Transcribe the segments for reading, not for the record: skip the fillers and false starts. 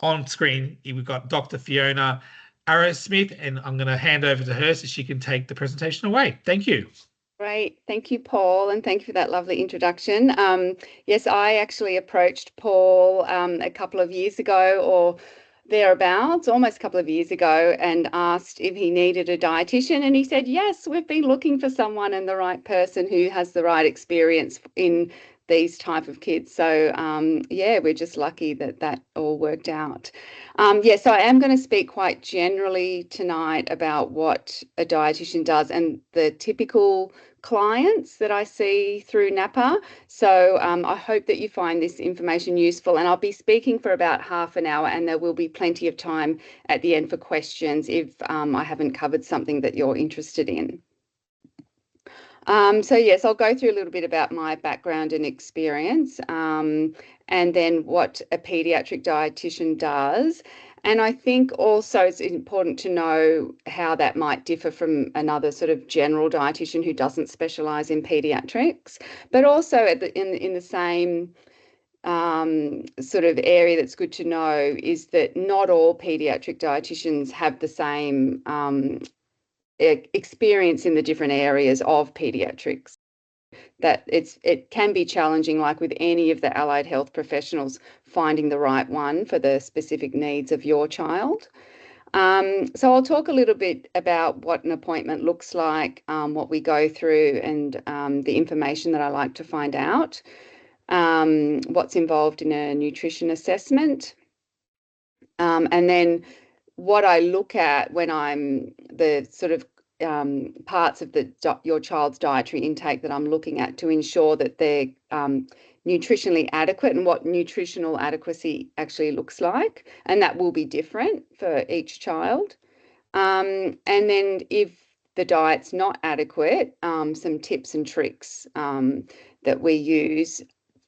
on screen, we've got Dr. Fiona Arrowsmith, and I'm going to hand over to her so she can take the presentation away. Thank you. Great. Thank you, Paul, and thank you for that lovely introduction. Yes, I actually approached Paul a couple of years ago or thereabouts, almost a couple of years ago, and asked if he needed a dietitian. And he said, yes, we've been looking for someone and the right person who has the right experience in these type of kids. So yeah, we're just lucky that that all worked out. Yes, so I am going to speak quite generally tonight about what a dietitian does and the typical clients that I see through Napa. So I hope that you find this information useful, and I'll be speaking for about half an hour, and there will be plenty of time at the end for questions if I haven't covered something that you're interested in. So yes, I'll go through a little bit about my background and experience, and then what a pediatric dietitian does. And I think also it's important to know how that might differ from another sort of general dietitian who doesn't specialise in pediatrics, but also in the same sort of area that's good to know is that not all pediatric dietitians have the same experience in the different areas of pediatrics. That it can be challenging, like with any of the allied health professionals, finding the right one for the specific needs of your child. So I'll talk a little bit about what an appointment looks like, what we go through, and the information that I like to find out, what's involved in a nutrition assessment, and then what I look at when I'm the sort of parts of your child's dietary intake that I'm looking at to ensure that they're nutritionally adequate, and what nutritional adequacy actually looks like. And that will be different for each child. And then if the diet's not adequate, some tips and tricks that we use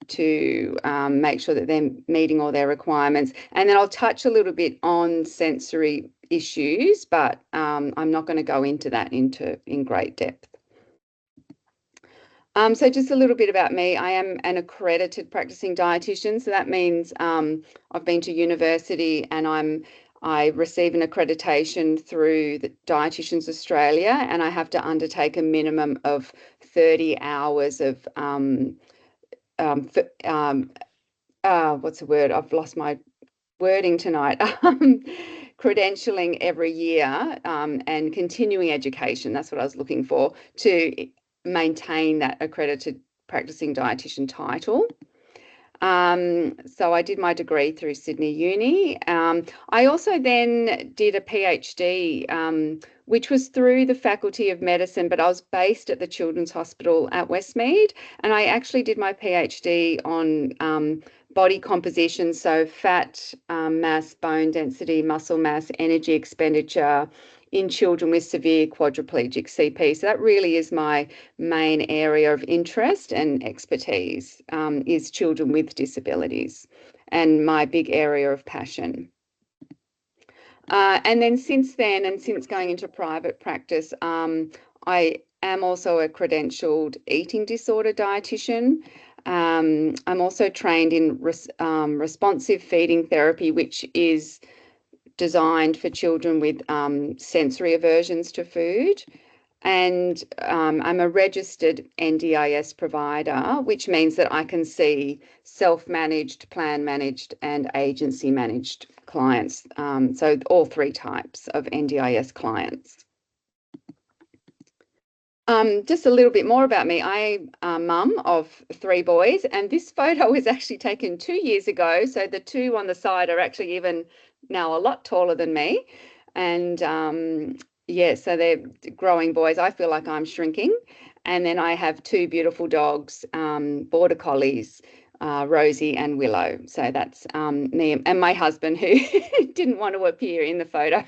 to make sure that they're meeting all their requirements. And then I'll touch a little bit on sensory issues, but I'm not going to go into that in great depth. So just a little bit about me. I am an accredited practicing dietitian. So that means I've been to university and I receive an accreditation through the Dietitians Australia, and I have to undertake a minimum of 30 hours of what's the word? I've lost my wording tonight. Credentialing every year and continuing education. That's what I was looking for to maintain that accredited practicing dietitian title. So I did my degree through Sydney Uni. I also then did a PhD, which was through the Faculty of Medicine, but I was based at the Children's Hospital at Westmead, and I actually did my PhD on body composition, so fat mass, bone density, muscle mass, energy expenditure in children with severe quadriplegic CP. So that really is my main area of interest and expertise, is children with disabilities, and my big area of passion. And then since then, and since going into private practice, I am also a credentialed eating disorder dietitian. I'm also trained in responsive feeding therapy, which is designed for children with sensory aversions to food. And I'm a registered NDIS provider, which means that I can see self-managed, plan-managed, and agency-managed clients. So all three types of NDIS clients. Just a little bit more about me. I'm a mum of 3 boys, and this photo was actually taken 2 years ago. So the two on the side are actually even now a lot taller than me. And yeah, so they're growing boys. I feel like I'm shrinking. And then I have 2 beautiful dogs, border collies, Rosie and Willow. So that's me and my husband, who didn't want to appear in the photo.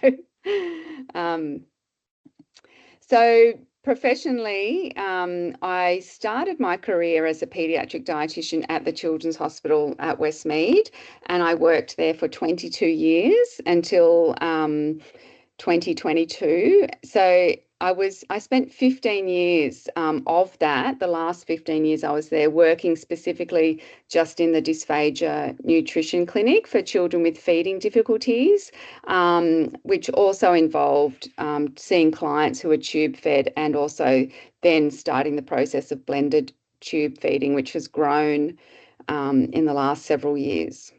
So professionally, I started my career as a paediatric dietitian at the Children's Hospital at Westmead, and I worked there for 22 years until 2022. So I spent 15 years of that. The last 15 years I was there working specifically just in the dysphagia nutrition clinic for children with feeding difficulties, which also involved seeing clients who were tube fed and also then starting the process of blended tube feeding, which has grown in the last several years.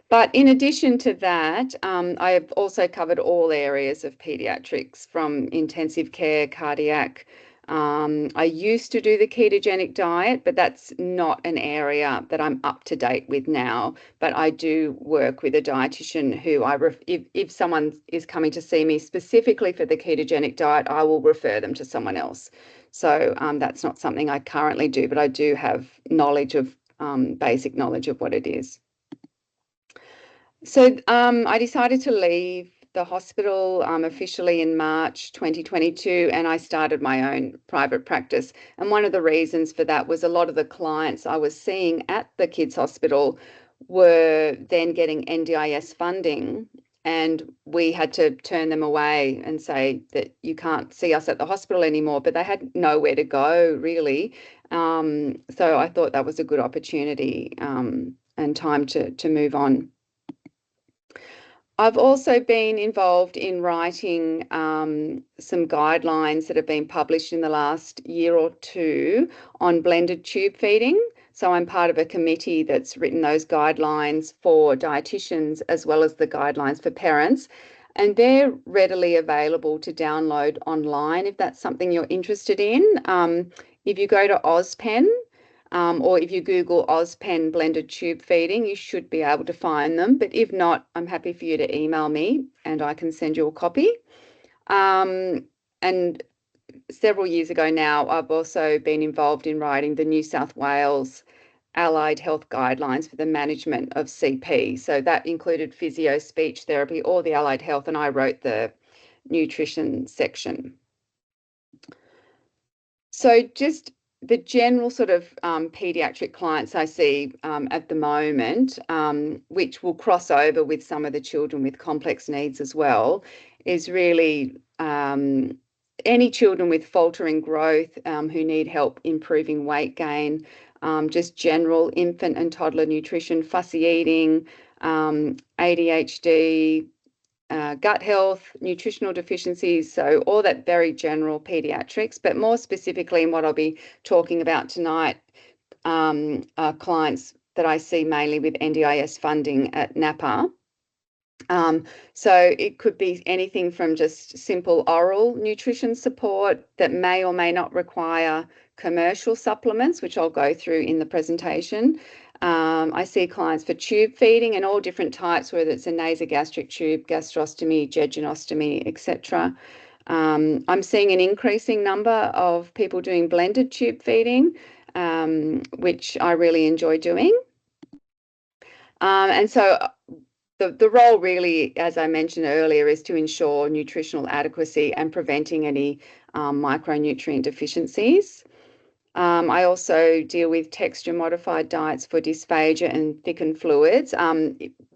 But in addition to that, I have also covered all areas of pediatrics, from intensive care, cardiac. I used to do the ketogenic diet, but that's not an area that I'm up to date with now. But I do work with a dietitian who if someone is coming to see me specifically for the ketogenic diet, I will refer them to someone else. So that's not something I currently do, but I do have knowledge of basic knowledge of what it is. So I decided to leave the hospital officially in March 2022, and I started my own private practice. And one of the reasons for that was a lot of the clients I was seeing at the kids' hospital were then getting NDIS funding, and we had to turn them away and say that you can't see us at the hospital anymore, but they had nowhere to go really. So I thought that was a good opportunity and time to move on. I've also been involved in writing some guidelines that have been published in the last year or two on blended tube feeding. So I'm part of a committee that's written those guidelines for dietitians as well as the guidelines for parents. And they're readily available to download online if that's something you're interested in. If you go to AusPen, or if you Google AusPen blended tube feeding, you should be able to find them. But if not, I'm happy for you to email me and I can send you a copy. And several years ago now, I've also been involved in writing the New South Wales Allied Health Guidelines for the management of CP. So that included physio, speech therapy, all the allied health, and I wrote the nutrition section. So just the general sort of pediatric clients I see at the moment, which will cross over with some of the children with complex needs as well, is really any children with faltering growth who need help improving weight gain, just general infant and toddler nutrition, fussy eating, ADHD, gut health, nutritional deficiencies, so all that very general pediatrics, but more specifically in what I'll be talking about tonight are clients that I see mainly with NDIS funding at Napa. So it could be anything from just simple oral nutrition support that may or may not require commercial supplements, which I'll go through in the presentation. I see clients for tube feeding and all different types, whether it's a nasogastric tube, gastrostomy, jejunostomy, etc. I'm seeing an increasing number of people doing blended tube feeding, which I really enjoy doing. And so the role really, as I mentioned earlier, is to ensure nutritional adequacy and preventing any micronutrient deficiencies. I also deal with texture modified diets for dysphagia and thickened fluids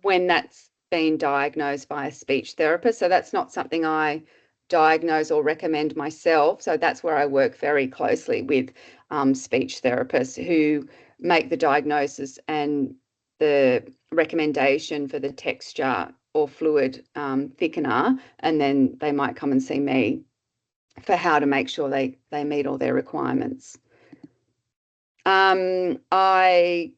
when that's been diagnosed by a speech therapist. So that's not something I diagnose or recommend myself. So that's where I work very closely with speech therapists who make the diagnosis and the recommendation for the texture or fluid thickener, and then they might come and see me for how to make sure they meet all their requirements. I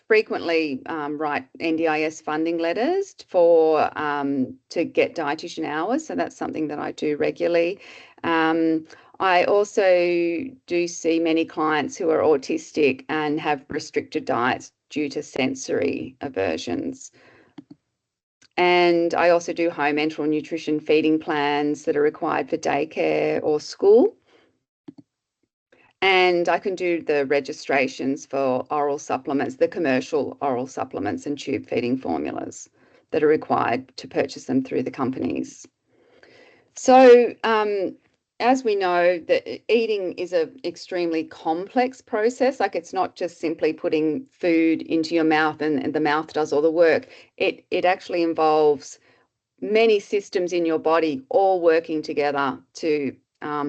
frequently write NDIS funding letters to get dietitian hours, so that's something that I do regularly. I also do see many clients who are autistic and have restricted diets due to sensory aversions. And I also do home enteral nutrition feeding plans that are required for daycare or school. And I can do the registrations for oral supplements, the commercial oral supplements and tube feeding formulas that are required to purchase them through the companies. So as we know, that eating is an extremely complex process. Like, it's not just simply putting food into your mouth and the mouth does all the work. It actually involves many systems in your body all working together to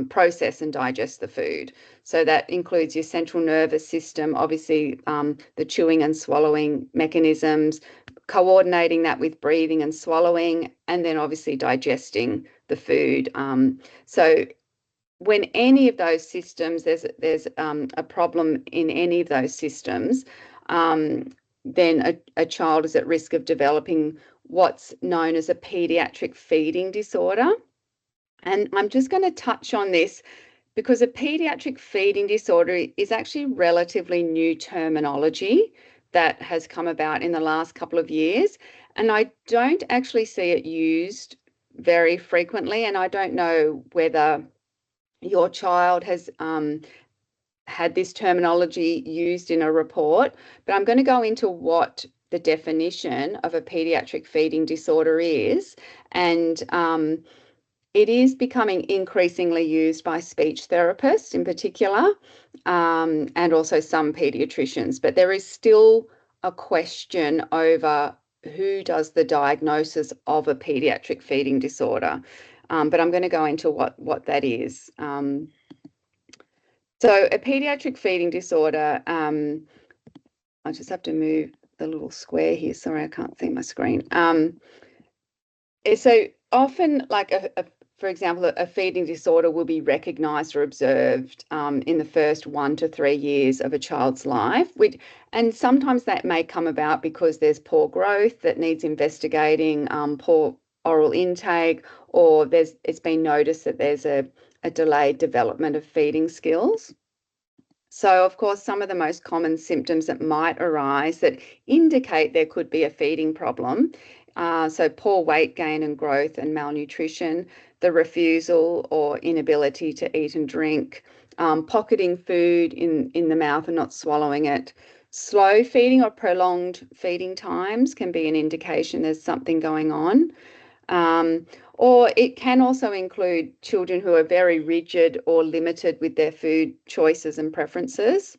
process and digest the food. So that includes your central nervous system, obviously the chewing and swallowing mechanisms, coordinating that with breathing and swallowing, and then obviously digesting the food. So when any of those systems, there's a problem in any of those systems, then a child is at risk of developing what's known as a pediatric feeding disorder. And I'm just going to touch on this because a pediatric feeding disorder is actually relatively new terminology that has come about in the last couple of years. And I don't actually see it used very frequently. And I don't know whether your child has had this terminology used in a report, but I'm going to go into what the definition of a pediatric feeding disorder is. And it is becoming increasingly used by speech therapists in particular, and also some pediatricians, but there is still a question over who does the diagnosis of a pediatric feeding disorder. But I'm going to go into what that is. So a pediatric feeding disorder, I just have to move the little square here. Sorry, I can't see my screen. So often, like for example, a feeding disorder will be recognised or observed in the first 1 to 3 years of a child's life. And sometimes that may come about because there's poor growth that needs investigating, poor oral intake, or it's been noticed that there's a delayed development of feeding skills. So, of course, some of the most common symptoms that might arise that indicate there could be a feeding problem, so poor weight gain and growth and malnutrition, the refusal or inability to eat and drink, pocketing food in the mouth and not swallowing it. Slow feeding or prolonged feeding times can be an indication there's something going on. Or it can also include children who are very rigid or limited with their food choices and preferences.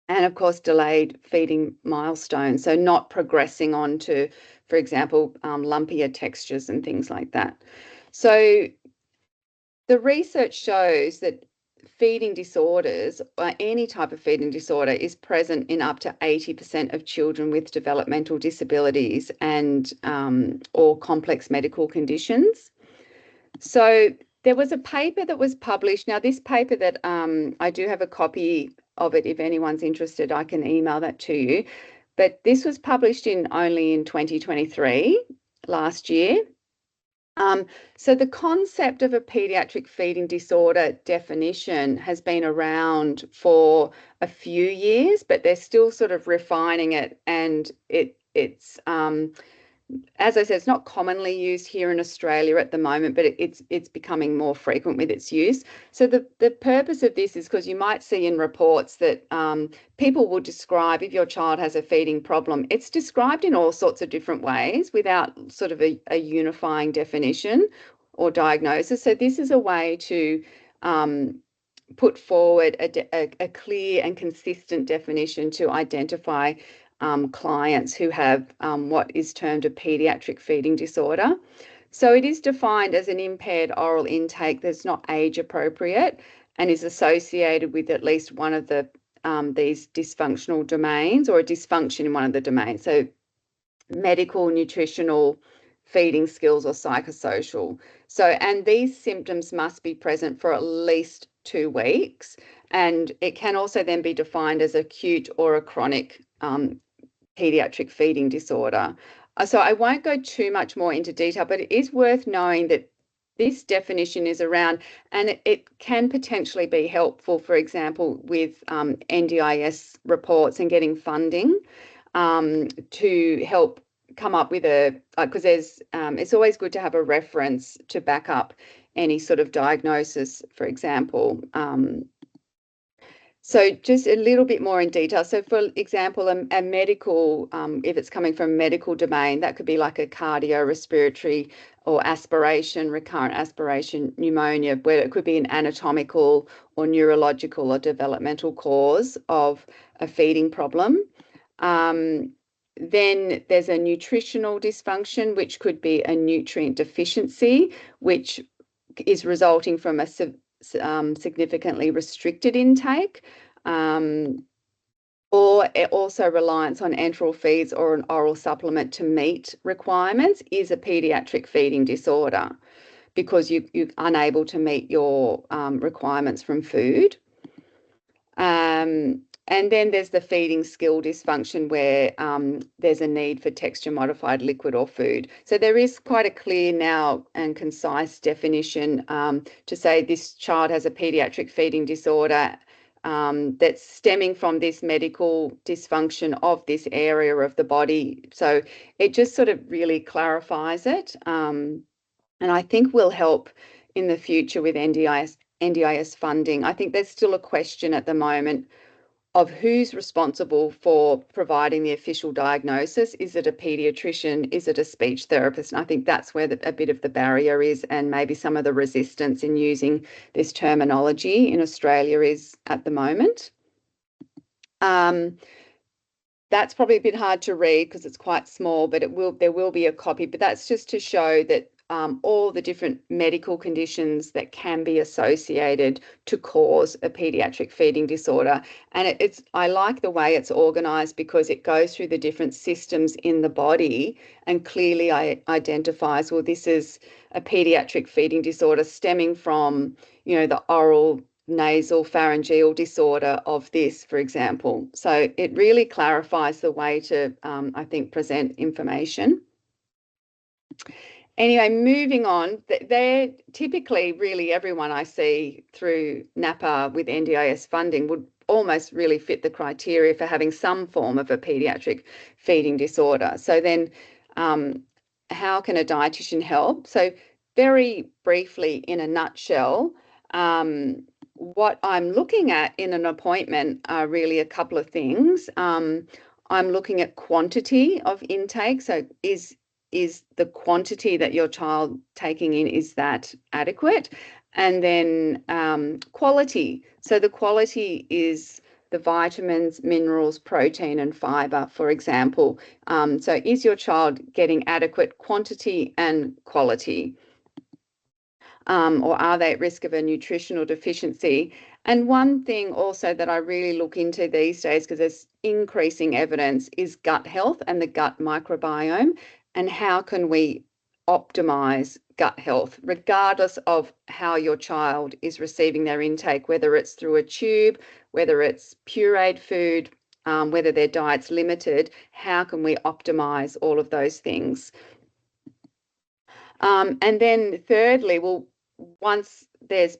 And of course, delayed feeding milestones. So not progressing on to, for example, lumpier textures and things like that. So the research shows that feeding disorders, or any type of feeding disorder, is present in up to 80% of children with developmental disabilities and or complex medical conditions. So there was a paper that was published. Now, this paper that I do have a copy of it. If anyone's interested, I can email that to you. But this was published only in 2023, last year. So the concept of a pediatric feeding disorder definition has been around for a few years, but they're still sort of refining it, and it's as I said, it's not commonly used here in Australia at the moment, but it's becoming more frequent with its use. So the purpose of this is because you might see in reports that people will describe, if your child has a feeding problem, it's described in all sorts of different ways without sort of a unifying definition or diagnosis. So this is a way to put forward a clear and consistent definition to identify clients who have what is termed a pediatric feeding disorder. So it is defined as an impaired oral intake that's not age appropriate and is associated with at least one of these dysfunctional domains, or a dysfunction in one of the domains. So medical, nutritional, feeding skills, or psychosocial. So, and these symptoms must be present for at least 2 weeks. And it can also then be defined as acute or a chronic pediatric feeding disorder. So I won't go too much more into detail, but it is worth knowing that this definition is around, and it can potentially be helpful, for example, with NDIS reports and getting funding to help come up with because it's always good to have a reference to back up any sort of diagnosis, for example. So just a little bit more in detail. So for example, a medical, if it's coming from a medical domain, that could be like a cardiorespiratory or aspiration, recurrent aspiration pneumonia, where it could be an anatomical or neurological or developmental cause of a feeding problem. Then there's a nutritional dysfunction, which could be a nutrient deficiency, which is resulting from a significantly restricted intake, or also reliance on enteral feeds or an oral supplement to meet requirements is a pediatric feeding disorder because you're unable to meet your requirements from food. And then there's the feeding skill dysfunction where there's a need for texture modified liquid or food. So there is quite a clear now and concise definition to say this child has a pediatric feeding disorder that's stemming from this medical dysfunction of this area of the body. So it just sort of really clarifies it, and I think will help in the future with NDIS funding. I think there's still a question at the moment of who's responsible for providing the official diagnosis. Is it a paediatrician? Is it a speech therapist? And I think that's where a bit of the barrier is, and maybe some of the resistance in using this terminology in Australia is at the moment. That's probably a bit hard to read because it's quite small, but there will be a copy. But that's just to show that all the different medical conditions that can be associated to cause a pediatric feeding disorder. And I like the way it's organised because it goes through the different systems in the body and clearly identifies, well, this is a pediatric feeding disorder stemming from, the oral, nasal, pharyngeal disorder of this, for example. So it really clarifies the way to, I think, present information. Anyway, moving on, they're typically really everyone I see through Napa with NDIS funding would almost really fit the criteria for having some form of a pediatric feeding disorder. So then how can a dietitian help? So very briefly, in a nutshell, what I'm looking at in an appointment are really a couple of things. I'm looking at quantity of intake. So is the quantity that your child taking in, is that adequate? And then quality. So the quality is the vitamins, minerals, protein, and fiber, for example. So is your child getting adequate quantity and quality? Or are they at risk of a nutritional deficiency? And one thing also that I really look into these days, because there's increasing evidence, is gut health and the gut microbiome, and how can we optimize gut health, regardless of how your child is receiving their intake, whether it's through a tube, whether it's pureed food, whether their diet's limited. How can we optimize all of those things? And then thirdly, well, if there's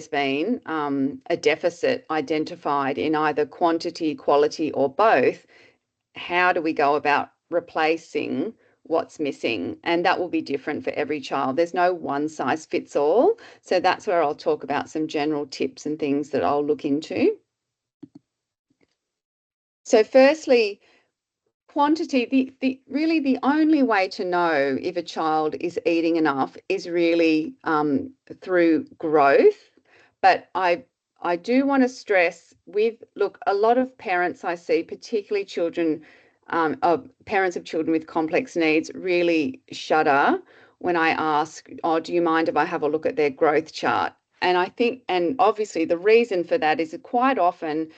been a deficit identified in either quantity, quality, or both, how do we go about replacing what's missing? And that will be different for every child. There's no one size fits all. So that's where I'll talk about some general tips and things that I'll look into. So firstly, quantity, really the only way to know if a child is eating enough is really through growth. But I do want to stress look, a lot of parents I see, particularly parents of children with complex needs, really shudder when I ask, oh, do you mind if I have a look at their growth chart? And I think, and obviously the reason for that is that quite often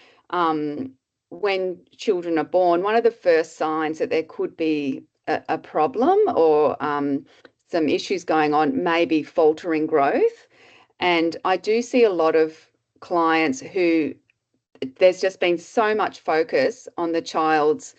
when children are born, one of the first signs that there could be a problem or some issues going on may be faltering growth. And I do see a lot of clients who there's just been so much focus on the child's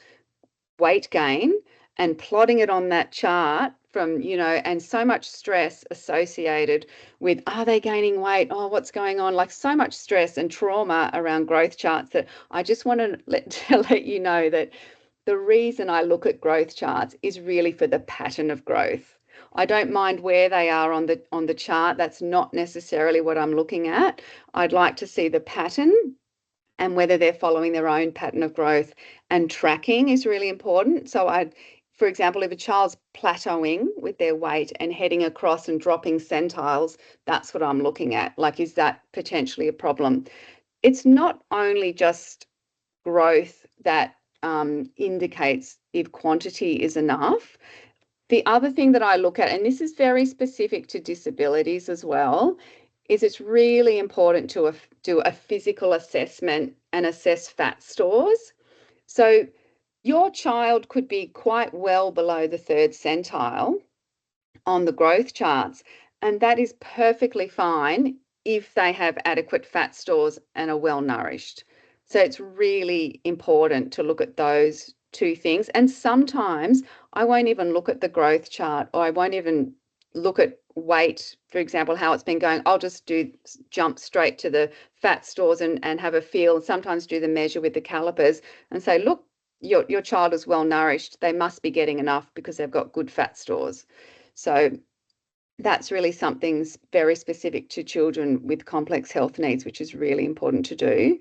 weight gain and plotting it on that chart from, and so much stress associated with, are they gaining weight? Oh, what's going on? Like so much stress and trauma around growth charts that I just want to let you know that the reason I look at growth charts is really for the pattern of growth. I don't mind where they are on the chart. That's not necessarily what I'm looking at. I'd like to see the pattern and whether they're following their own pattern of growth, and tracking is really important. So for example, if a child's plateauing with their weight and heading across and dropping centiles, that's what I'm looking at. Like, is that potentially a problem? It's not only just growth that indicates if quantity is enough. The other thing that I look at, and this is very specific to disabilities as well, is it's really important to do a physical assessment and assess fat stores. So your child could be quite well below the 3rd centile on the growth charts, and that is perfectly fine if they have adequate fat stores and are well nourished. So it's really important to look at those two things. And sometimes I won't even look at the growth chart, or I won't even look at weight, for example, how it's been going. I'll just jump straight to the fat stores and have a feel, and sometimes do the measure with the calipers and say, look, your child is well nourished. They must be getting enough because they've got good fat stores. So that's really something very specific to children with complex health needs, which is really important to do.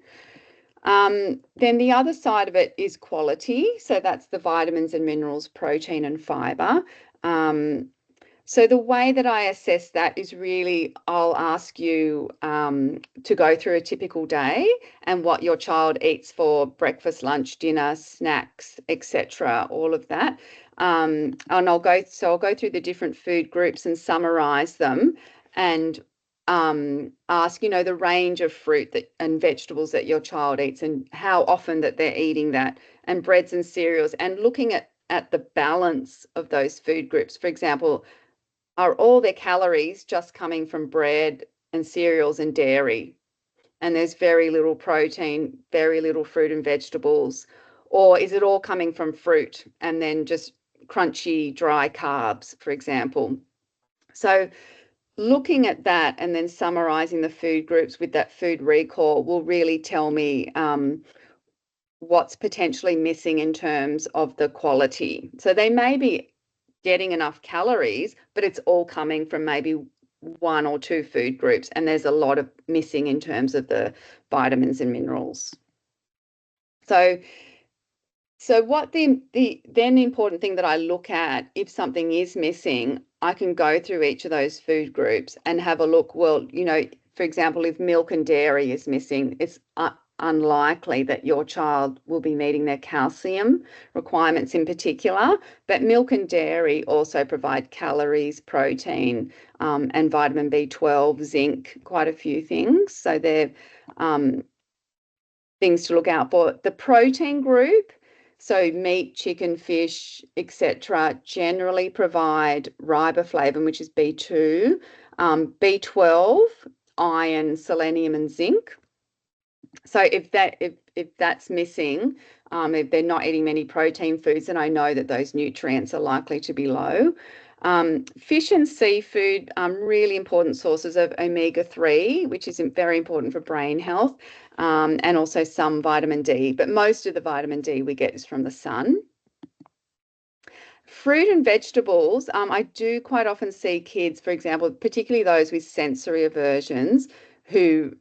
Then the other side of it is quality. So that's the vitamins and minerals, protein and fiber. So the way that I assess that is really, I'll ask you to go through a typical day and what your child eats for breakfast, lunch, dinner, snacks, etc., all of that. And I'll go through the different food groups and summarize them, and ask, the range of fruit and vegetables that your child eats and how often that they're eating that, and breads and cereals, and looking at the balance of those food groups. For example, are all their calories just coming from bread and cereals and dairy, and there's very little protein, very little fruit and vegetables? Or is it all coming from fruit and then just crunchy, dry carbs, for example? So looking at that and then summarizing the food groups with that food recall will really tell me what's potentially missing in terms of the quality. So they may be getting enough calories, but it's all coming from maybe 1 or 2 food groups, and there's a lot of missing in terms of the vitamins and minerals. So what the important thing that I look at, if something is missing, I can go through each of those food groups and have a look. Well, for example, if milk and dairy is missing, it's unlikely that your child will be meeting their calcium requirements in particular, but milk and dairy also provide calories, protein, and vitamin B12, zinc, quite a few things. So they're things to look out for. The protein group, so meat, chicken, fish, etc., generally provide riboflavin, which is B2, B12, iron, selenium, and zinc. So if that's missing, if they're not eating many protein foods, then I know that those nutrients are likely to be low. Fish and seafood, really important sources of omega-3, which is very important for brain health, and also some vitamin D. But most of the vitamin D we get is from the sun. Fruit and vegetables, I do quite often see kids, for example, particularly those with sensory aversions, who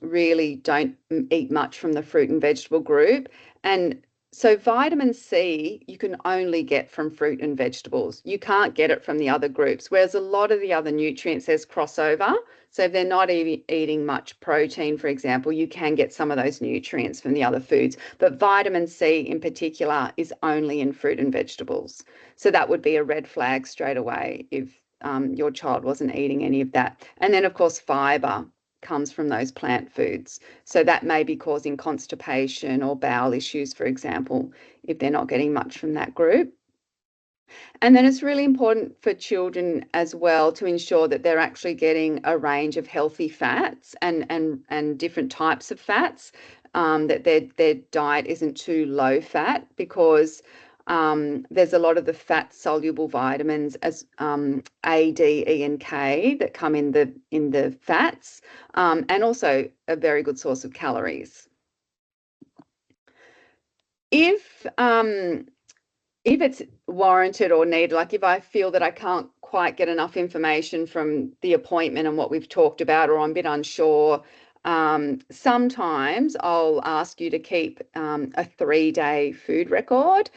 really don't eat much from the fruit and vegetable group. And so vitamin C you can only get from fruit and vegetables. You can't get it from the other groups, whereas a lot of the other nutrients, there's crossover. So if they're not eating much protein, for example, you can get some of those nutrients from the other foods. But vitamin C in particular is only in fruit and vegetables. So that would be a red flag straight away if your child wasn't eating any of that. And then, of course, fiber comes from those plant foods. So that may be causing constipation or bowel issues, for example, if they're not getting much from that group. And then it's really important for children as well to ensure that they're actually getting a range of healthy fats and different types of fats, that their diet isn't too low fat, because there's a lot of the fat soluble vitamins as A, D, E, and K that come in the fats, and also a very good source of calories. If it's warranted or needed, like if I feel that I can't quite get enough information from the appointment and what we've talked about, or I'm a bit unsure, sometimes I'll ask you to keep a 3-day food record.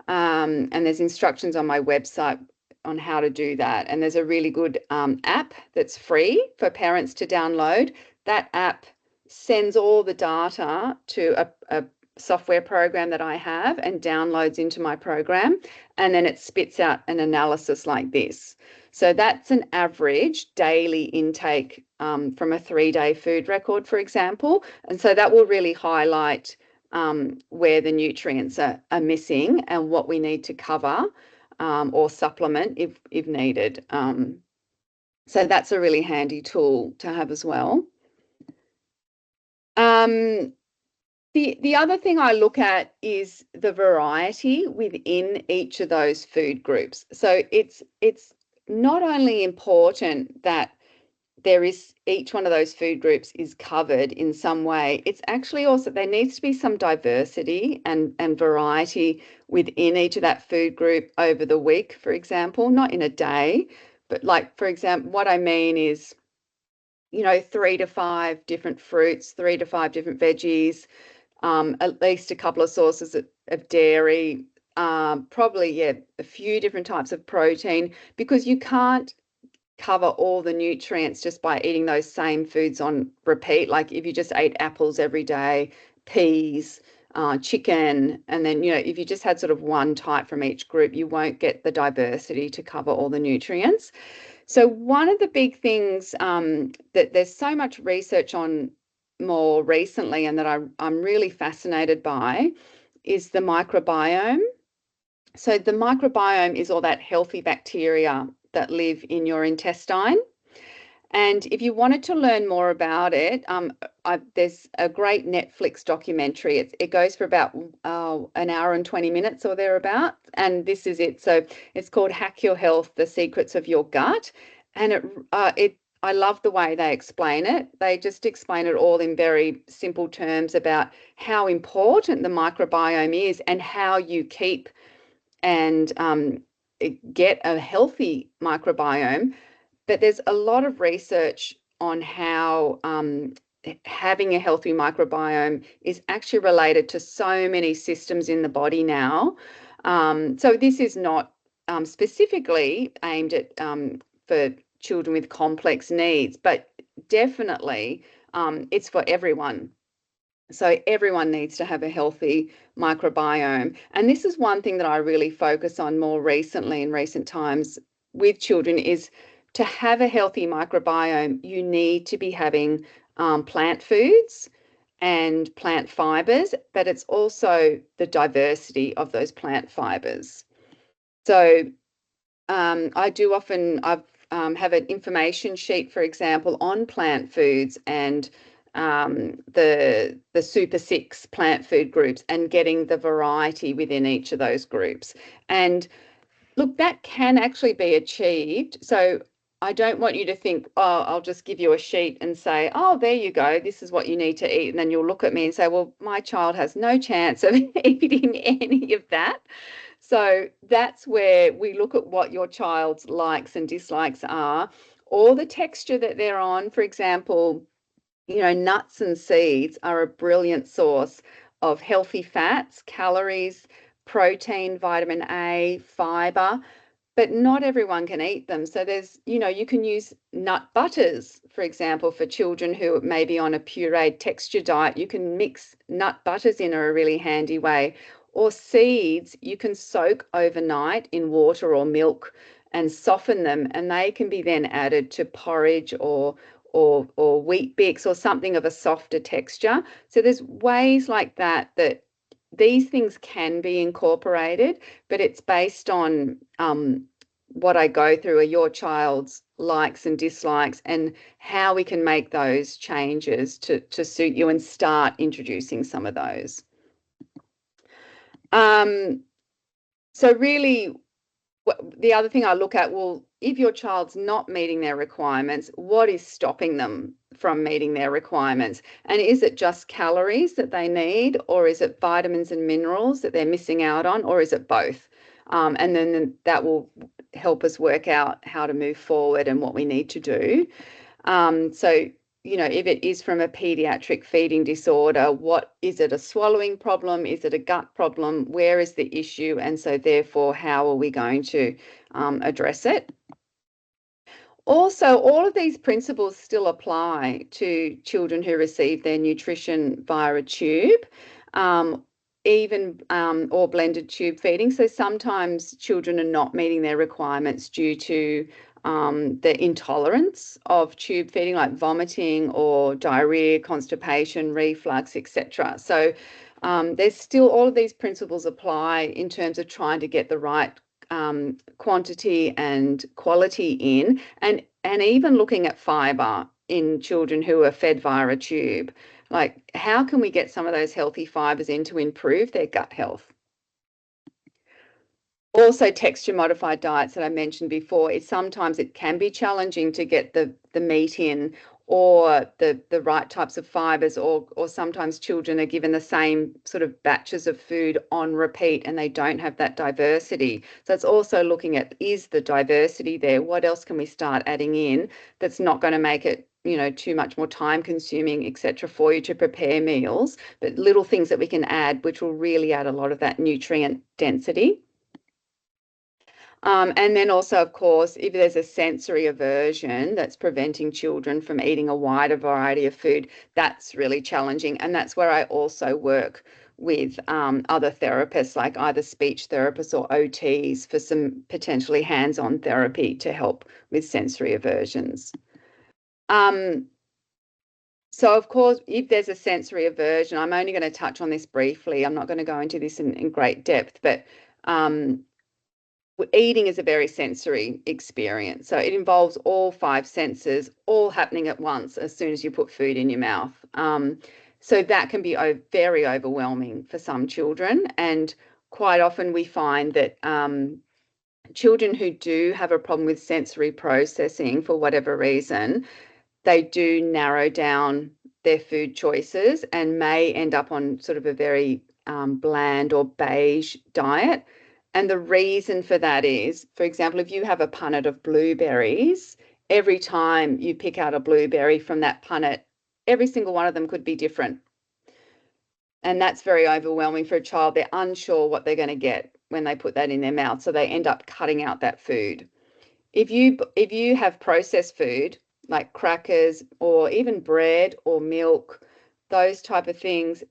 And there's instructions on my website on how to do that. And there's a really good app that's free for parents to download. That app sends all the data to a software program that I have and downloads into my program, and then it spits out an analysis like this. So that's an average daily intake from a 3-day food record, for example. And so that will really highlight where the nutrients are missing and what we need to cover or supplement if needed. So that's a really handy tool to have as well. The other thing I look at is the variety within each of those food groups. So it's not only important that there is each one of those food groups is covered in some way. It's actually also there needs to be some diversity and variety within each of that food group over the week, for example, not in a day, but like, for example, what I mean is, 3 to 5 different fruits, 3 to 5 different veggies, at least a couple of sources of dairy, probably, a few different types of protein, because you can't cover all the nutrients just by eating those same foods on repeat. Like if you just ate apples every day, peas, chicken, and then, if you just had sort of one type from each group, you won't get the diversity to cover all the nutrients. So one of the big things that there's so much research on more recently and that I'm really fascinated by is the microbiome. So the microbiome is all that healthy bacteria that live in your intestine. And if you wanted to learn more about it, there's a great Netflix documentary. It goes for about an hour and 20 minutes or thereabout. And this is it. So it's called Hack Your Health, The Secrets of Your Gut. And I love the way they explain it. They just explain it all in very simple terms about how important the microbiome is and how you keep and get a healthy microbiome. But there's a lot of research on how having a healthy microbiome is actually related to so many systems in the body now. So this is not specifically aimed at for children with complex needs, but definitely it's for everyone. So everyone needs to have a healthy microbiome. And this is one thing that I really focus on more recently in recent times with children is to have a healthy microbiome, you need to be having plant foods and plant fibers, but it's also the diversity of those plant fibers. So I do often have an information sheet, for example, on plant foods and the Super Six plant food groups and getting the variety within each of those groups. And look, that can actually be achieved. So I don't want you to think, oh, I'll just give you a sheet and say, oh, there you go, this is what you need to eat. And then you'll look at me and say, well, my child has no chance of eating any of that. So that's where we look at what your child's likes and dislikes are, or the texture that they're on. For example, nuts and seeds are a brilliant source of healthy fats, calories, protein, vitamin A, fiber, but not everyone can eat them. So there's, you can use nut butters, for example, for children who may be on a pureed texture diet. You can mix nut butters in a really handy way. Or seeds, you can soak overnight in water or milk and soften them, and they can be then added to porridge or wheat bix or something of a softer texture. So there's ways like that these things can be incorporated, but it's based on what I go through are your child's likes and dislikes and how we can make those changes to suit you and start introducing some of those. So really, the other thing I look at, well, if your child's not meeting their requirements, what is stopping them from meeting their requirements? And is it just calories that they need, or is it vitamins and minerals that they're missing out on, or is it both? And then that will help us work out how to move forward and what we need to do. So if it is from a pediatric feeding disorder, what is it, a swallowing problem? Is it a gut problem? Where is the issue? And so therefore, how are we going to address it? Also, all of these principles still apply to children who receive their nutrition via a tube. even or blended tube feeding. So sometimes children are not meeting their requirements due to the intolerance of tube feeding, like vomiting or diarrhea, constipation, reflux, etc. So there's still all of these principles apply in terms of trying to get the right quantity and quality in, and even looking at fibre in children who are fed via a tube. Like, how can we get some of those healthy fibres in to improve their gut health? Also, texture modified diets that I mentioned before, sometimes it can be challenging to get the meat in, or the right types of fibers, or sometimes children are given the same sort of batches of food on repeat and they don't have that diversity. So it's also looking at, is the diversity there? What else can we start adding in that's not going to make it, you know, too much more time consuming, etc., for you to prepare meals, but little things that we can add which will really add a lot of that nutrient density. And then also, of course, if there's a sensory aversion that's preventing children from eating a wider variety of food, that's really challenging. And that's where I also work with other therapists, like either speech therapists or OTs, for some potentially hands-on therapy to help with sensory aversions. So, of course, if there's a sensory aversion, I'm only going to touch on this briefly. I'm not going to go into this in great depth, but eating is a very sensory experience. So it involves all five senses all happening at once as soon as you put food in your mouth. So that can be very overwhelming for some children. And quite often we find that children who do have a problem with sensory processing for whatever reason, they do narrow down their food choices and may end up on sort of a very bland or beige diet. And the reason for that is, for example, if you have a punnet of blueberries, every time you pick out a blueberry from that punnet, every single one of them could be different. And that's very overwhelming for a child. They're unsure what they're going to get when they put that in their mouth. So they end up cutting out that food. If you have processed food like crackers or even bread or milk, those type of things,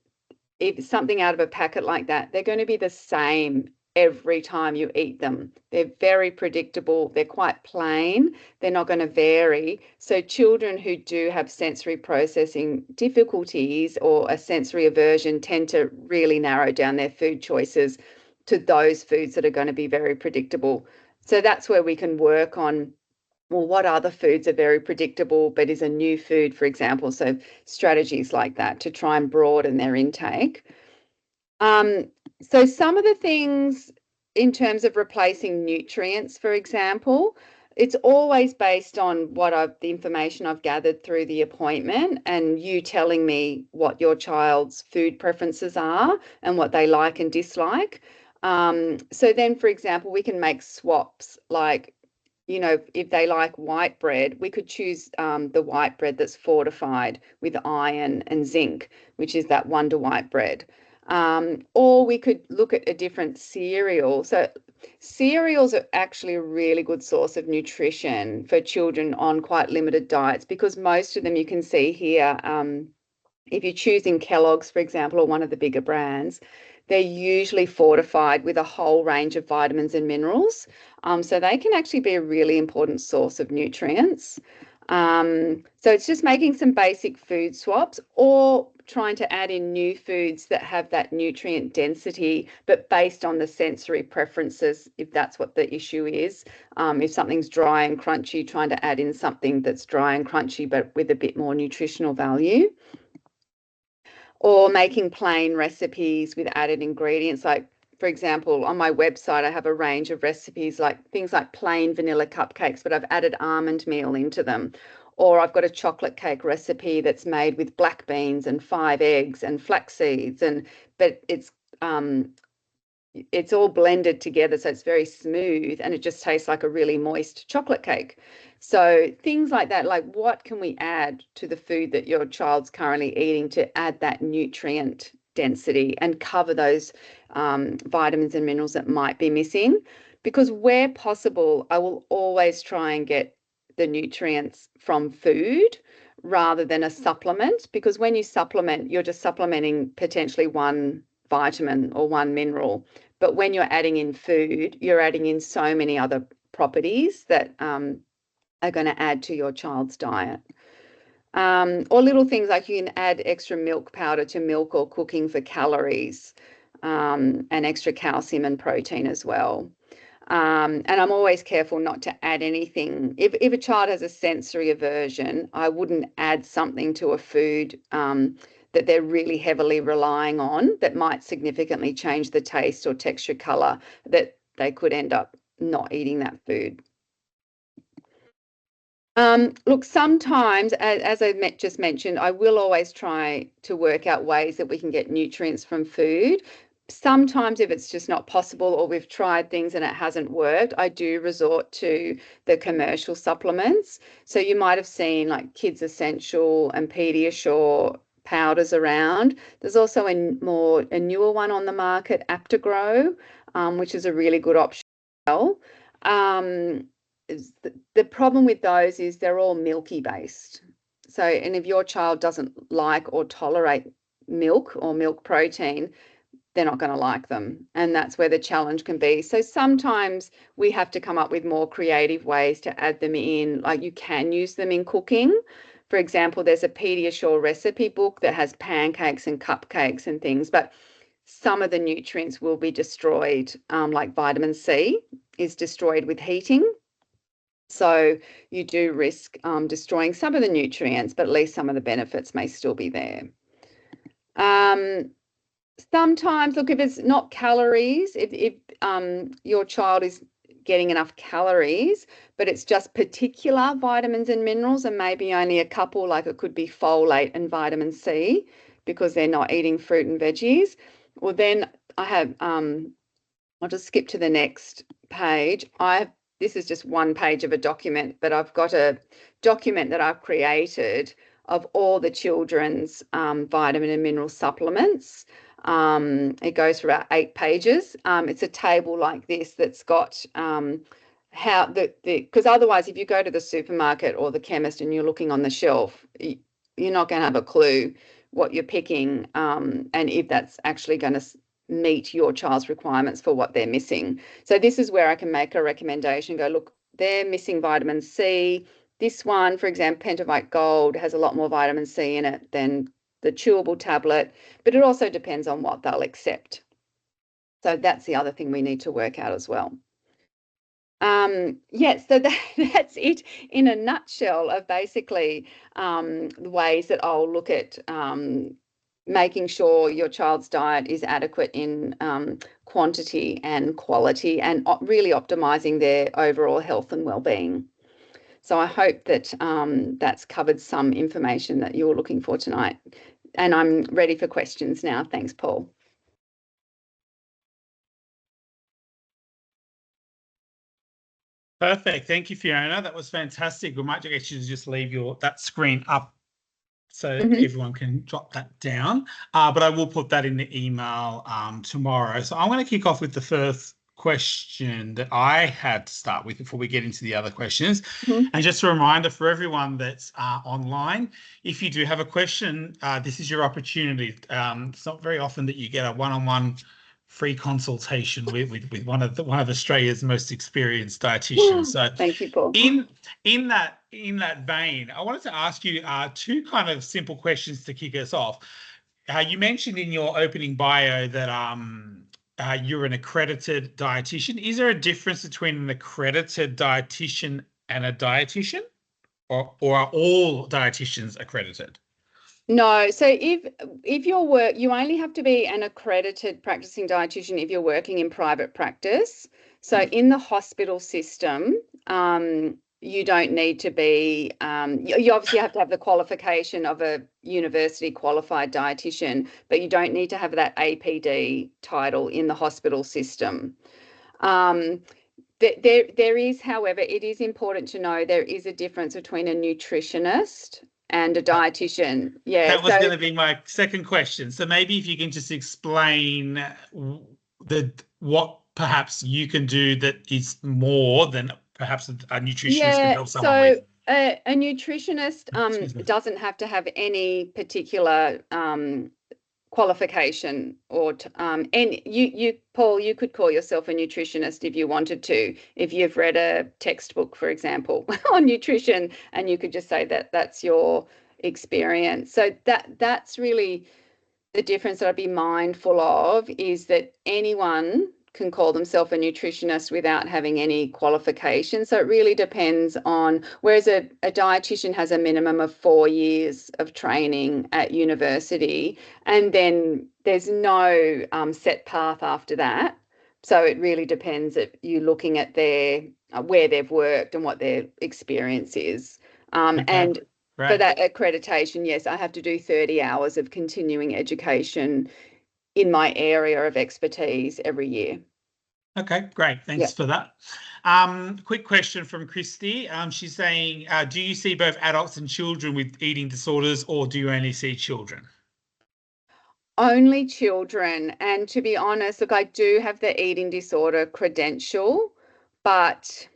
if something out of a packet like that, they're going to be the same every time you eat them. They're very predictable. They're quite plain. They're not going to vary. So children who do have sensory processing difficulties or a sensory aversion tend to really narrow down their food choices to those foods that are going to be very predictable. So that's where we can work on, well, what other foods are very predictable but is a new food, for example. So strategies like that to try and broaden their intake. So some of the things in terms of replacing nutrients, for example, it's always based on the information I've gathered through the appointment and you telling me what your child's food preferences are and what they like and dislike. So then, for example, we can make swaps, like, you know, if they like white bread, we could choose the white bread that's fortified with iron and zinc, which is that Wonder White bread. Or we could look at a different cereal. So cereals are actually a really good source of nutrition for children on quite limited diets, because most of them, you can see here, if you're choosing Kellogg's, for example, or one of the bigger brands, they're usually fortified with a whole range of vitamins and minerals. So they can actually be a really important source of nutrients. So it's just making some basic food swaps or trying to add in new foods that have that nutrient density, but based on the sensory preferences, if that's what the issue is. If something's dry and crunchy, trying to add in something that's dry and crunchy, but with a bit more nutritional value. Or making plain recipes with added ingredients. Like, for example, on my website, I have a range of recipes, like things like plain vanilla cupcakes, but I've added almond meal into them. Or I've got a chocolate cake recipe that's made with black beans and 5 eggs and flax seeds, but it's all blended together, so it's very smooth and it just tastes like a really moist chocolate cake. So things like that, like what can we add to the food that your child's currently eating to add that nutrient density and cover those vitamins and minerals that might be missing? Because where possible, I will always try and get the nutrients from food rather than a supplement, because when you supplement, you're just supplementing potentially one vitamin or one mineral. But when you're adding in food, you're adding in so many other properties that are going to add to your child's diet. Or little things like you can add extra milk powder to milk or cooking for calories, and extra calcium and protein as well. And I'm always careful not to add anything. If a child has a sensory aversion, I wouldn't add something to a food that they're really heavily relying on that might significantly change the taste or texture, color, that they could end up not eating that food. Look, sometimes, as I just mentioned, I will always try to work out ways that we can get nutrients from food. Sometimes if it's just not possible or we've tried things and it hasn't worked, I do resort to the commercial supplements. So you might have seen like Kids Essential and Pediasure powders around. There's also a newer one on the market, Aptogrow, which is a really good option as well. The problem with those is they're all milky based. So, and if your child doesn't like or tolerate milk or milk protein, they're not going to like them. And that's where the challenge can be. So sometimes we have to come up with more creative ways to add them in. Like you can use them in cooking. For example, there's a Pediasure recipe book that has pancakes and cupcakes and things, but some of the nutrients will be destroyed, like vitamin C is destroyed with heating. So you do risk destroying some of the nutrients, but at least some of the benefits may still be there. Sometimes, look, if it's not calories, if your child is getting enough calories, but it's just particular vitamins and minerals and maybe only a couple, like it could be folate and vitamin C because they're not eating fruit and veggies, well, then I have, I'll just skip to the next page. This is just one page of a document, but I've got a document that I've created of all the children's vitamin and mineral supplements. It goes for about 8 pages. It's a table like this that's got because otherwise if you go to the supermarket or the chemist and you're looking on the shelf, you're not going to have a clue what you're picking, and if that's actually going to meet your child's requirements for what they're missing. So this is where I can make a recommendation, go, look, they're missing vitamin C. This one, for example, Pentavite Gold has a lot more vitamin C in it than the chewable tablet, but it also depends on what they'll accept. So that's the other thing we need to work out as well. So that's it in a nutshell of basically the ways that I'll look at making sure your child's diet is adequate in quantity and quality, and really optimizing their overall health and well-being. So I hope that that's covered some information that you're looking for tonight. And I'm ready for questions now. Thanks, Paul. Perfect. Thank you, Fiona. That was fantastic. We might get you to just leave that screen up so everyone can jot that down. But I will put that in the email tomorrow. So I'm going to kick off with the first question that I had to start with before we get into the other questions. And just a reminder for everyone that's online, if you do have a question, this is your opportunity. It's not very often that you get a one-on-one free consultation with one of Australia's most experienced dietitians. So thank you, Paul. In that vein, I wanted to ask you 2 kind of simple questions to kick us off. You mentioned in your opening bio that you're an accredited dietitian. Is there a difference between an accredited dietitian and a dietitian, or are all dietitians accredited? No, so if you only have to be an accredited practicing dietitian if you're working in private practice. So in the hospital system, you don't need to be, you obviously have to have the qualification of a university qualified dietitian, but you don't need to have that APD title in the hospital system. There is, however, it is important to know there is a difference between a nutritionist and a dietitian. Yeah, that was going to be my second question. So maybe if you can just explain what perhaps you can do that is more than perhaps a nutritionist can help someone with. A nutritionist doesn't have to have any particular qualification or and you Paul, you could call yourself a nutritionist if you wanted to, if you've read a textbook, for example, on nutrition, and you could just say that that's your experience. So that's really the difference that I'd be mindful of, is that anyone can call themselves a nutritionist without having any qualification. So it really depends on, whereas a dietitian has a minimum of 4 years of training at university, and then there's no set path after that. So it really depends if you're looking at their where they've worked and what their experience is. And Right. for that accreditation, yes, I have to do 30 hours of continuing education in my area of expertise every year. Okay, great. Thanks for that. Quick question from Christy. She's saying, do you see both adults and children with eating disorders, or do you only see children? Only children. And to be honest, look, I do have the eating disorder credential, but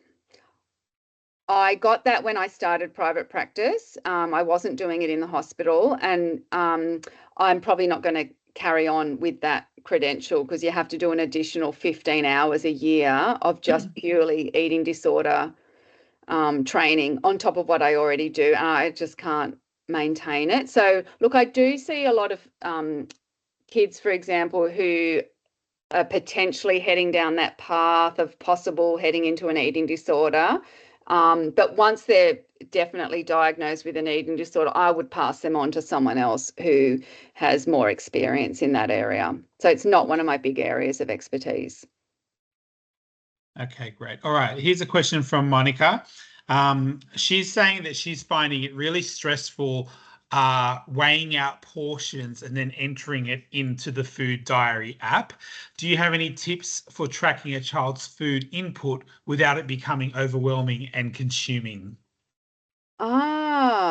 I got that when I started private practice. I wasn't doing it in the hospital, and I'm probably not going to carry on with that credential, because you have to do an additional 15 hours a year of just purely eating disorder training on top of what I already do. I just can't maintain it. So look, I do see a lot of kids, for example, who are potentially heading down that path of possible heading into an eating disorder. But once they're definitely diagnosed with an eating disorder, I would pass them on to someone else who has more experience in that area. So it's not one of my big areas of expertise. Okay, great. All right. Here's a question from Monica. She's saying that she's finding it really stressful weighing out portions and then entering it into the food diary app. Do you have any tips for tracking a child's food input without it becoming overwhelming and consuming?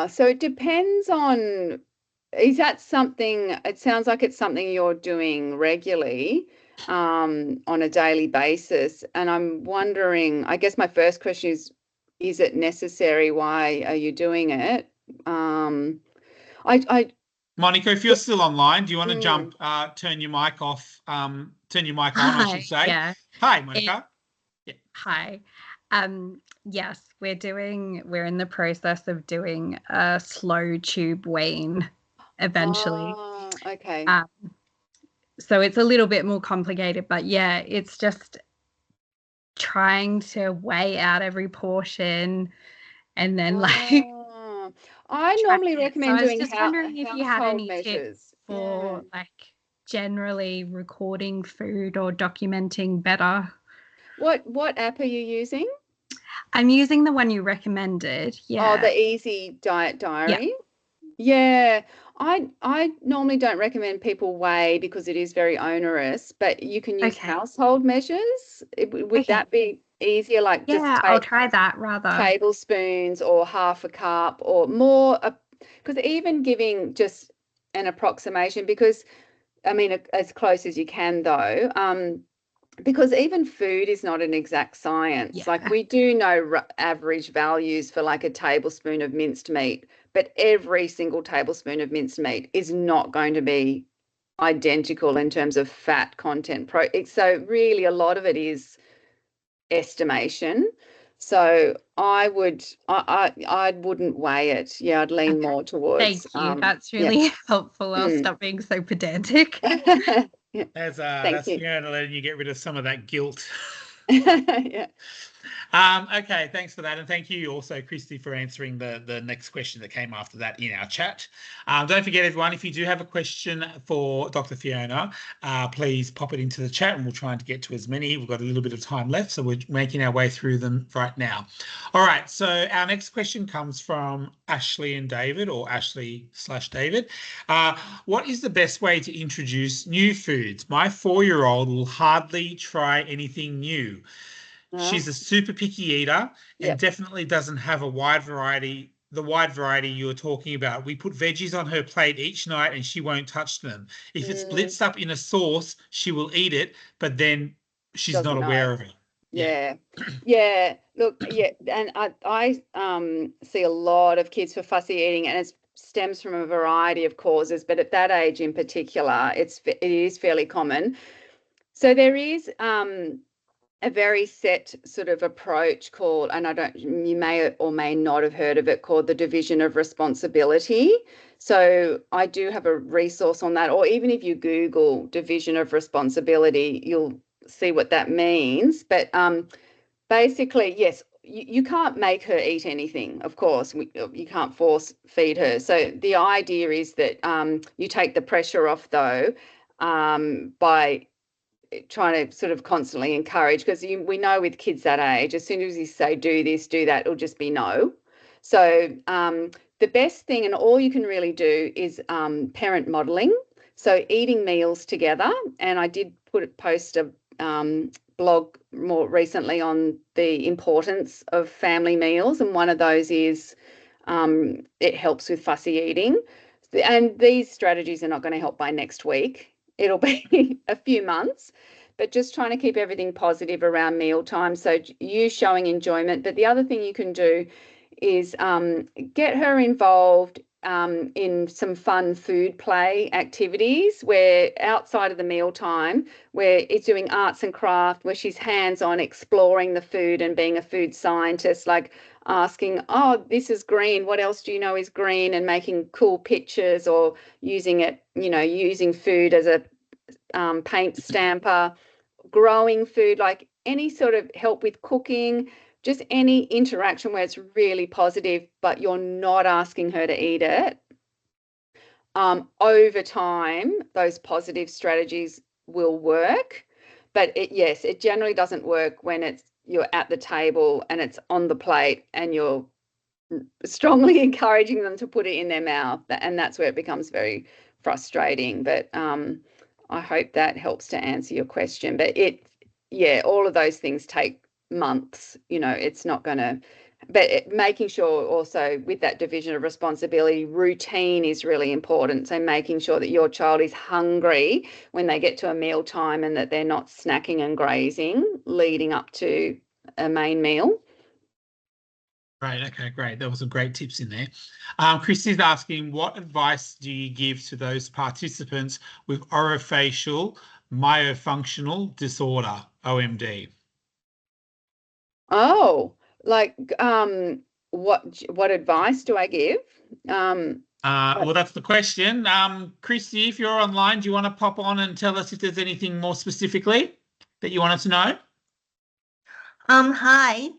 So it depends on, is that something, it sounds like it's something you're doing regularly on a daily basis. And I'm wondering, I guess my first question is it necessary? Why are you doing it? Monica, if you're still online, do you want to jump, turn your mic off, turn your mic on, I should say. Yeah. Hi, Monica. Hi. Yes, we're in the process of doing a slow tube wean eventually. Okay. So it's a little bit more complicated, but yeah, it's just trying to weigh out every portion and then I normally recommend doing just wondering if you had any measures tips for generally recording food or documenting better. What app are you using? I'm using the one you recommended. Yeah. Oh, the Easy Diet Diary. Yeah. I normally don't recommend people weigh because it is very onerous, but you can use household measures. Would that be easier? Like I'll try that rather. Tablespoons or half a cup or more, because even giving just an approximation, because I mean, as close as you can though, because even food is not an exact science. Yeah. Like we do know average values for like a tablespoon of minced meat, but every single tablespoon of minced meat is not going to be identical in terms of fat content. So really a lot of it is estimation. So I wouldn't weigh it. Yeah, I'd lean more towards. Thank you. That's really helpful. I'll stop being so pedantic. That's you. Fiona letting you get rid of some of that guilt. Yeah. Okay, thanks for that. And thank you also, Christy, for answering the next question that came after that in our chat. Don't forget, everyone, if you do have a question for Dr. Fiona, please pop it into the chat and we'll try and get to as many. We've got a little bit of time left, so we're making our way through them right now. All right, so our next question comes from Ashley and David, or Ashley/David. What is the best way to introduce new foods? My 4-year-old will hardly try anything new. She's a super picky eater and definitely doesn't have the wide variety you're talking about. We put veggies on her plate each night and she won't touch them. If it's blitzed up in a sauce, she will eat it, but then she's not aware of it. Yeah. Look, and I see a lot of kids for fussy eating, and it's stems from a variety of causes, but at that age in particular, it is fairly common. So there is a very set sort of approach called, and you may or may not have heard of it, called the division of responsibility. So I do have a resource on that, or even if you Google division of responsibility, you'll see what that means. But basically, yes, you can't make her eat anything, of course. You can't force feed her. So the idea is that you take the pressure off, though, by trying to sort of constantly encourage, because we know with kids that age, as soon as you say do this, do that, it'll just be no. So the best thing, and all you can really do, is parent modelling. So eating meals together, and I did post a blog more recently on the importance of family meals, and one of those is it helps with fussy eating. And these strategies are not going to help by next week. It'll be a few months, but just trying to keep everything positive around mealtime. So you showing enjoyment. But the other thing you can do is get her involved in some fun food play activities, where outside of the mealtime, where it's doing arts and craft, where she's hands-on exploring the food and being a food scientist, like asking, oh, this is green, what else do you know is green, and making cool pictures, or using it, using food as a paint stamper, growing food, like any sort of help with cooking, just any interaction where it's really positive, but you're not asking her to eat it. Over time, those positive strategies will work, but it generally doesn't work when you're at the table and it's on the plate and you're strongly encouraging them to put it in their mouth, and that's where it becomes very frustrating. But I hope that helps to answer your question. But all of those things take months. It's not going to, but making sure also with that division of responsibility, routine is really important. So making sure that your child is hungry when they get to a meal time, and that they're not snacking and grazing leading up to a main meal. Great. Okay, great. There was some great tips in there. Christy's asking, what advice do you give to those participants with orofacial myofunctional disorder, OMD? Oh, like what advice do I give? Well, that's the question. Christy, if you're online, do you want to pop on and tell us if there's anything more specifically that you wanted to know? Hi,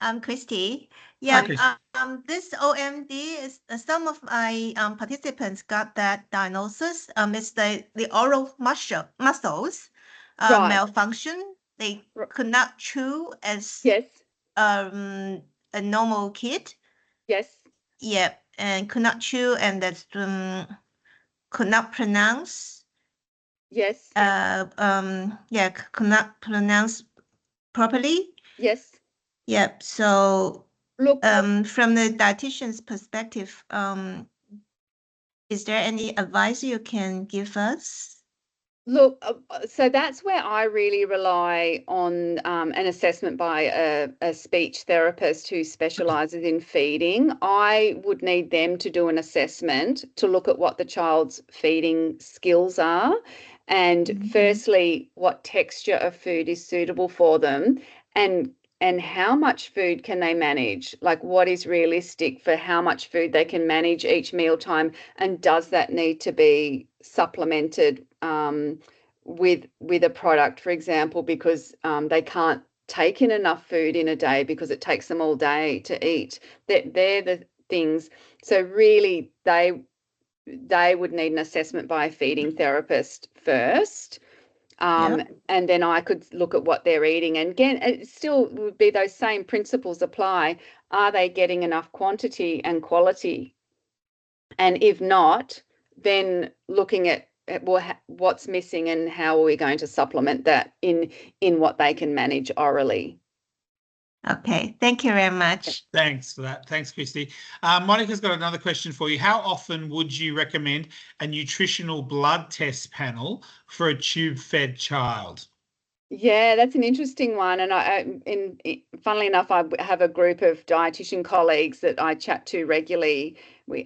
I'm Christy. Yeah, Hi, this OMD is some of my participants got that diagnosis. It's the oral muscles Right. malfunction. They could not chew as Yes. a normal kid. Yes. Yeah, and could not chew, and that could not pronounce. Yes. Yeah, could not pronounce properly. Yes. Yep. So Look, from the dietitian's perspective, is there any advice you can give us? Look, so that's where I really rely on an assessment by a speech therapist who specialises in feeding. I would need them to do an assessment to look at what the child's feeding skills are, and firstly, what texture of food is suitable for them, and how much food can they manage? Like, what is realistic for how much food they can manage each mealtime, and does that need to be supplemented with a product, for example, because they can't take in enough food in a day because it takes them all day to eat. They're the things. So really, they would need an assessment by a feeding therapist first. And then I could look at what they're eating. And again, it still would be those same principles apply. Are they getting enough quantity and quality? And if not, then looking at what's missing and how are we going to supplement that in what they can manage orally. Okay, thank you very much. Thanks for that. Thanks, Christy. Monica's got another question for you. How often would you recommend a nutritional blood test panel for a tube-fed child? Yeah, that's an interesting one. And funnily enough, I have a group of dietitian colleagues that I chat to regularly. We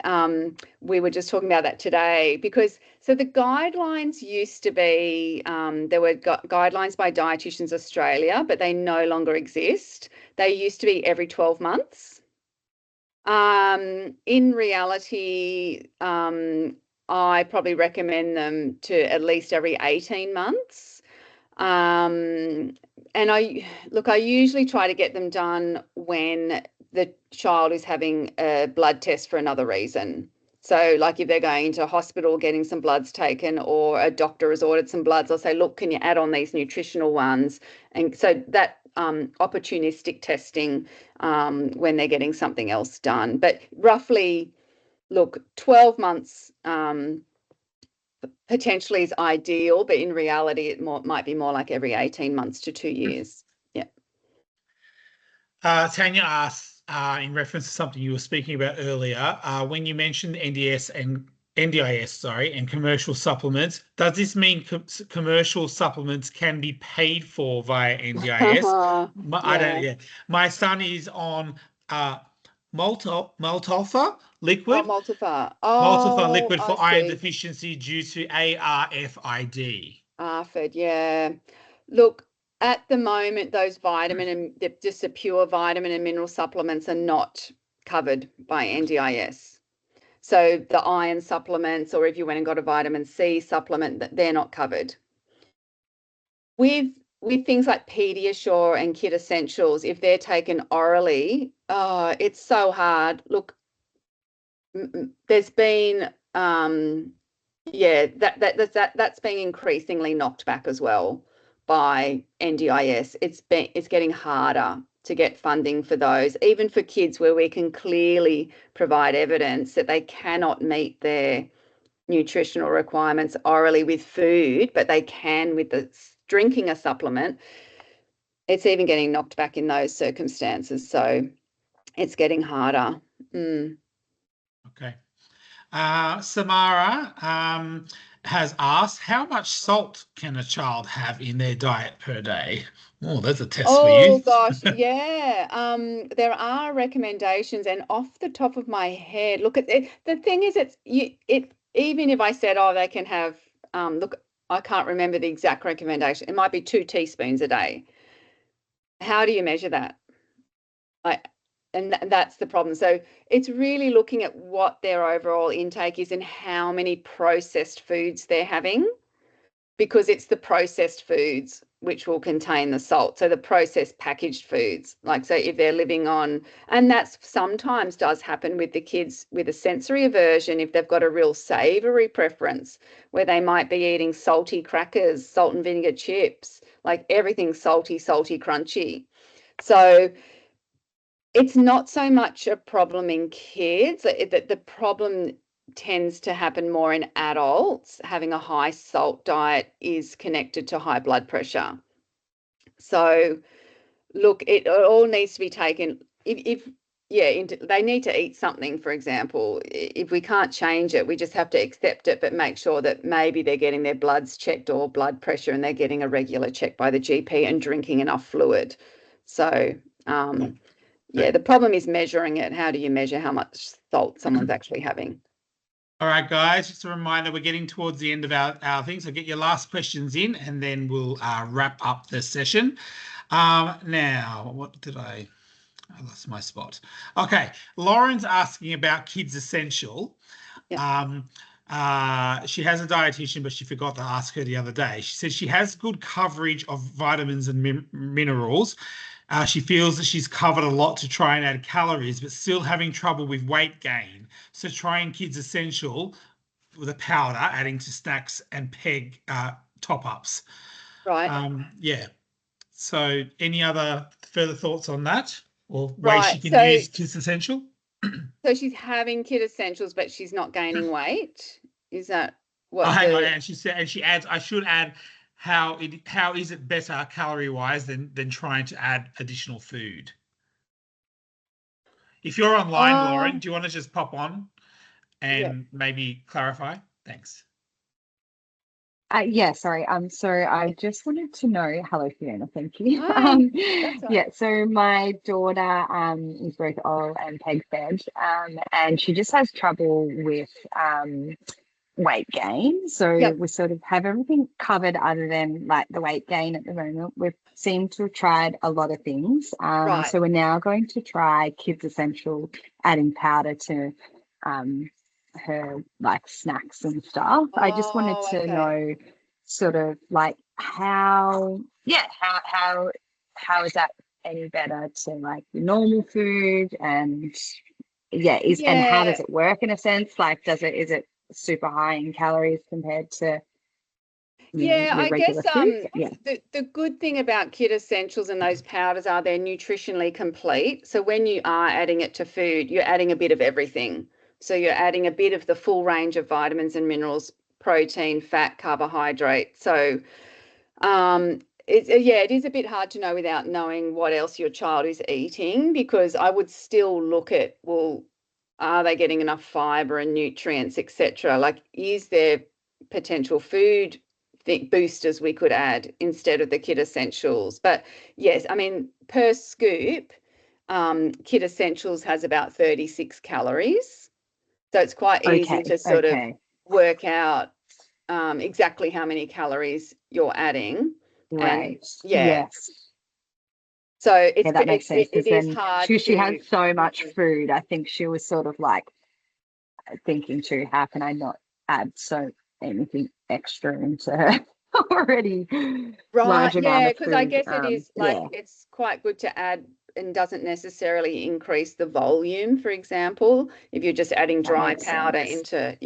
were just talking about that today because so the guidelines used to be there were guidelines by Dietitians Australia, but they no longer exist. They used to be every 12 months. In reality, I probably recommend them to at least every 18 months. And I usually try to get them done when the child is having a blood test for another reason. So like if they're going into hospital getting some bloods taken or a doctor has ordered some bloods, I'll say, look, can you add on these nutritional ones? And so that opportunistic testing when they're getting something else done. But roughly, look, 12 months potentially is ideal, but in reality, it might be more like every 18 months to 2 years. Yeah. Tanya asks, in reference to something you were speaking about earlier, when you mentioned NDIS, and commercial supplements, does this mean commercial supplements can be paid for via NDIS? I don't. Yeah, my son is on Maltolfa liquid. Maltolfa liquid for iron deficiency due to ARFID. ARFID, yeah. Look, at the moment, those vitamin and just the pure vitamin and mineral supplements are not covered by NDIS. So the iron supplements, or if you went and got a vitamin C supplement, they're not covered. With things like Pediasure and Kid Essentials, if they're taken orally, it's so hard. Look, there's been that's being increasingly knocked back as well by NDIS. It's getting harder to get funding for those, even for kids where we can clearly provide evidence that they cannot meet their nutritional requirements orally with food, but they can with drinking a supplement. It's even getting knocked back in those circumstances. So it's getting harder. Okay. Samara has asked, how much salt can a child have in their diet per day? Oh, that's a test for you. Oh gosh, yeah. There are recommendations, and off the top of my head, look at it. The thing is, even if I said, oh, they can have, look, I can't remember the exact recommendation. It might be 2 teaspoons a day. How do you measure that? And that's the problem. So it's really looking at what their overall intake is and how many processed foods they're having, because it's the processed foods which will contain the salt. So the processed packaged foods, like, so if they're living on, and that's sometimes does happen with the kids with a sensory aversion, if they've got a real savory preference where they might be eating salty crackers, salt and vinegar chips, like everything salty, crunchy. So it's not so much a problem in kids. The problem tends to happen more in adults. Having a high salt diet is connected to high blood pressure. So, look, it all needs to be taken. They need to eat something, for example. If we can't change it, we just have to accept it, but make sure that maybe they're getting their bloods checked or blood pressure and they're getting a regular check by the GP and drinking enough fluid. So, yeah, the problem is measuring it. How do you measure how much salt someone's actually having? All right, guys, just a reminder, we're getting towards the end of our thing, so get your last questions in and then we'll wrap up the session. Now, what did I lost my spot. Okay, Lauren's asking about Kids Essential. Yep. She has a dietitian, but she forgot to ask her the other day. She says she has good coverage of vitamins and minerals. She feels that she's covered a lot to try and add calories, but still having trouble with weight gain. So trying Kids Essential with a powder, adding to snacks and PEG top-ups. Right. Yeah. So any other further thoughts on that? Or ways Right. she can use Kids Essential? So she's having Kid Essentials, but she's not gaining weight. Is that what? Hang on, and she said, and she adds, I should add, how is it better calorie-wise than trying to add additional food? If you're online, Lauren, do you want to just pop on and maybe clarify? Thanks. Yeah, sorry. So I just wanted to know, hello Fiona, thank you. Hi, that's right. Yeah, so my daughter is both oral and peg fed, and she just has trouble with weight gain. So Yep. we sort of have everything covered other than like the weight gain at the moment. We've seemed to have tried a lot of things. Right. So we're now going to try Kids Essential, adding powder to her like snacks and stuff. I just wanted Oh, to okay. know sort of like how is that any better to like the normal food, and and how does Yeah. it work in a sense? Like is it super high in calories compared to Yeah, the I guess regular food? Yeah. the good thing about Kid Essentials and those powders are they're nutritionally complete. So when you are adding it to food, you're adding a bit of everything. So you're adding a bit of the full range of vitamins and minerals, protein, fat, carbohydrate. So it is a bit hard to know without knowing what else your child is eating, because I would still look at, well, are they getting enough fiber and nutrients, etc.? Like, is there potential food boosters we could add instead of the Kid Essentials? But yes, I mean, per scoop, Kid Essentials has about 36 calories. So it's quite easy to sort of work out exactly how many calories you're adding. Right. And yes. So that makes sense, it is hard. She has so much food. I think she was sort of like thinking too, how can I not add anything extra into her already large amount of food? Because I guess it is it's quite good to add, and doesn't necessarily increase the volume, for example, if you're just adding dry powder into,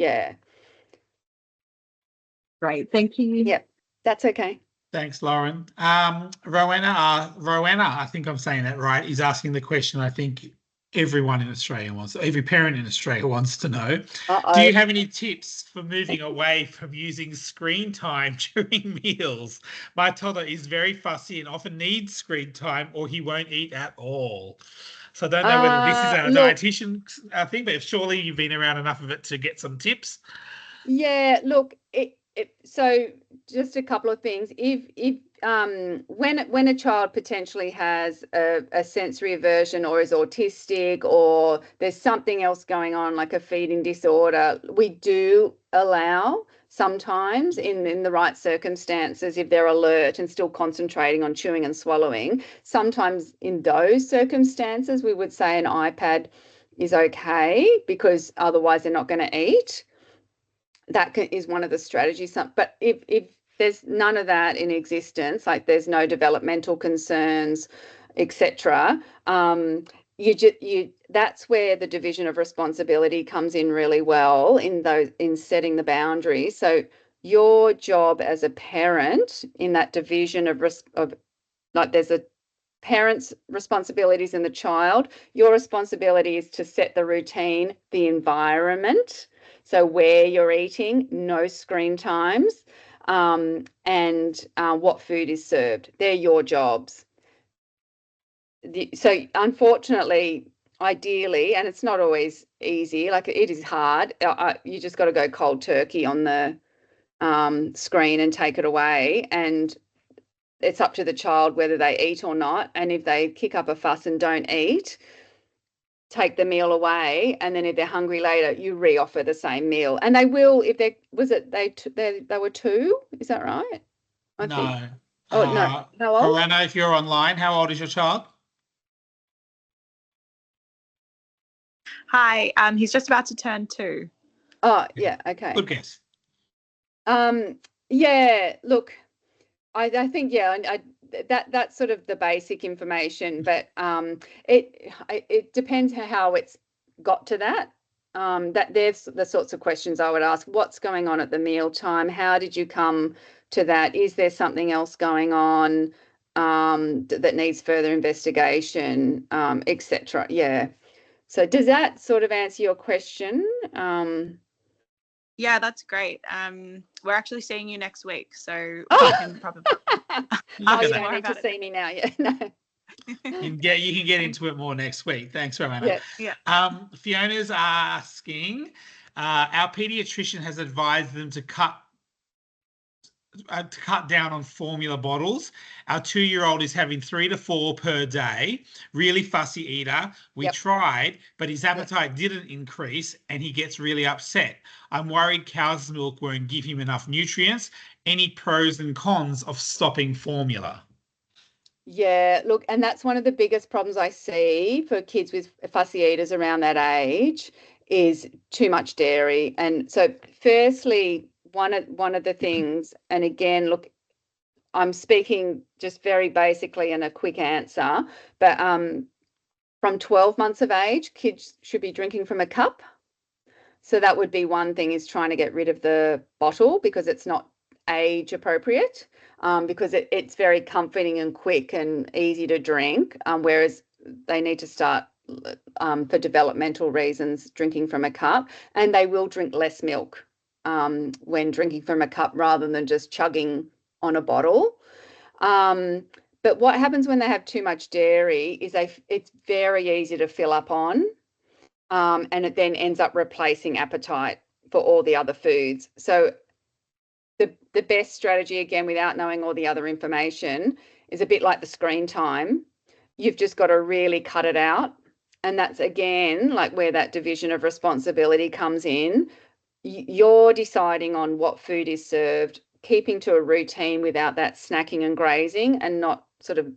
Great, thank you. Yep, that's okay. Thanks, Lauren. Rowena, I think I'm saying that right, is asking the question I think everyone in Australia every parent in Australia wants to know. Do you have any tips for moving away from using screen time during meals? My toddler is very fussy and often needs screen time, or he won't eat at all. So I don't know whether this is our dietitian thing, but surely you've been around enough of it to get some tips. Yeah, look, so just a couple of things. If when a child potentially has a sensory aversion or is autistic, or there's something else going on like a feeding disorder, we do allow sometimes in the right circumstances, if they're alert and still concentrating on chewing and swallowing, sometimes in those circumstances we would say an iPad is okay, because otherwise they're not going to eat. That is one of the strategies. But if there's none of that in existence, like there's no developmental concerns, etc., that's where the division of responsibility comes in really well, in setting the boundaries. So your job as a parent in that division of like, there's a parent's responsibilities and the child. Your responsibility is to set the routine, the environment. So where you're eating, no screen times, and what food is served. They're your jobs. So unfortunately, ideally, and it's not always easy, like it is hard, you just got to go cold turkey on the screen and take it away, and it's up to the child whether they eat or not. And if they kick up a fuss and don't eat, take the meal away, and then if they're hungry later, you re-offer the same meal. And they will, if they were 2, is that right? I think. Oh no. How old? Rowena, if you're online, how old is your child? Hi, he's just about to turn 2. Oh yeah, okay. Good guess. Yeah, look, I think that's sort of the basic information, but it depends how it's got to that. That there's the sorts of questions I would ask. What's going on at the mealtime? How did you come to that? Is there something else going on that needs further investigation, etc.? Yeah. So does that sort of answer your question? Yeah, that's great. We're actually seeing you next week, so we can probably. You don't need to see me now. Yeah, no. You can get into it more next week. Thanks, Rowena. Yeah. Fiona's asking, our pediatrician has advised them to cut to cut down on formula bottles. Our 2-year-old is having 3 to 4 per day, really fussy eater. We tried, but his appetite didn't increase and he gets really upset. I'm worried cow's milk won't give him enough nutrients. Any pros and cons of stopping formula? Yeah, look, and that's one of the biggest problems I see for kids with fussy eaters around that age is too much dairy. And so firstly, one of the things, and again, look, I'm speaking just very basically in a quick answer, but from 12 months of age, kids should be drinking from a cup. So that would be one thing, is trying to get rid of the bottle because it's not age appropriate, because it's very comforting and quick and easy to drink, whereas they need to start for developmental reasons drinking from a cup, and they will drink less milk when drinking from a cup rather than just chugging on a bottle. But what happens when they have too much dairy is it's very easy to fill up on, and it then ends up replacing appetite for all the other foods. So the best strategy, again, without knowing all the other information, is a bit like the screen time. You've just got to really cut it out. And that's, again, like where that division of responsibility comes in. You're deciding on what food is served, keeping to a routine without that snacking and grazing, and not sort of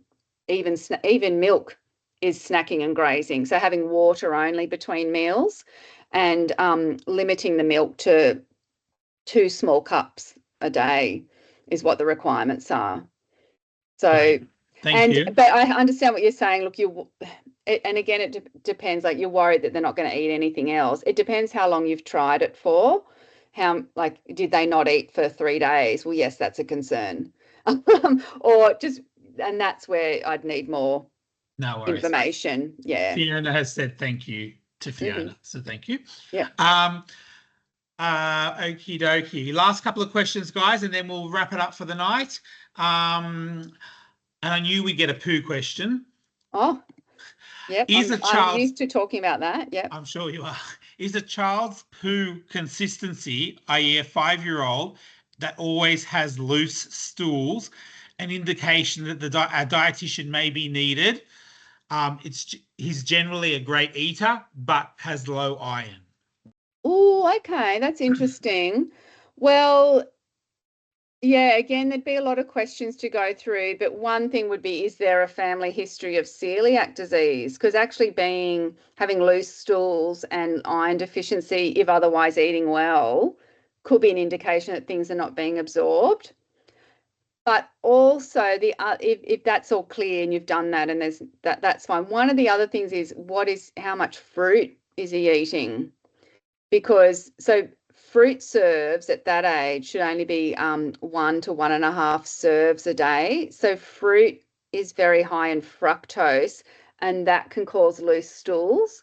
even milk is snacking and grazing. So having water only between meals, and limiting the milk to 2 small cups a day is what the requirements are. So, Right. Thank you. But I understand what you're saying. Look, and again, it depends. Like, you're worried that they're not going to eat anything else. It depends how long you've tried it for. Like, did they not eat for 3 days? Well, yes, that's a concern. Or just, and that's where I'd need more information. Yeah. Fiona has said thank you to Fiona, so thank you. Yeah. Okie dokie. Last couple of questions, guys, and then we'll wrap it up for the night. And I knew we'd get a poo question. Oh, yep. I'm used to talking about that. Yep. I'm sure you are. Is a child's poo consistency, i.e. a 5-year-old that always has loose stools, an indication that a dietitian may be needed? He's generally a great eater, but has low iron. Oh, okay. That's interesting. Well, yeah, again, there'd be a lot of questions to go through, but one thing would be, is there a family history of celiac disease? Because actually having loose stools and iron deficiency, if otherwise eating well, could be an indication that things are not being absorbed. But also, if that's all clear and you've done that, and that's fine. One of the other things is, how much fruit is he eating? Because fruit serves at that age should only be 1 to 1.5 serves a day. So fruit is very high in fructose, and that can cause loose stools.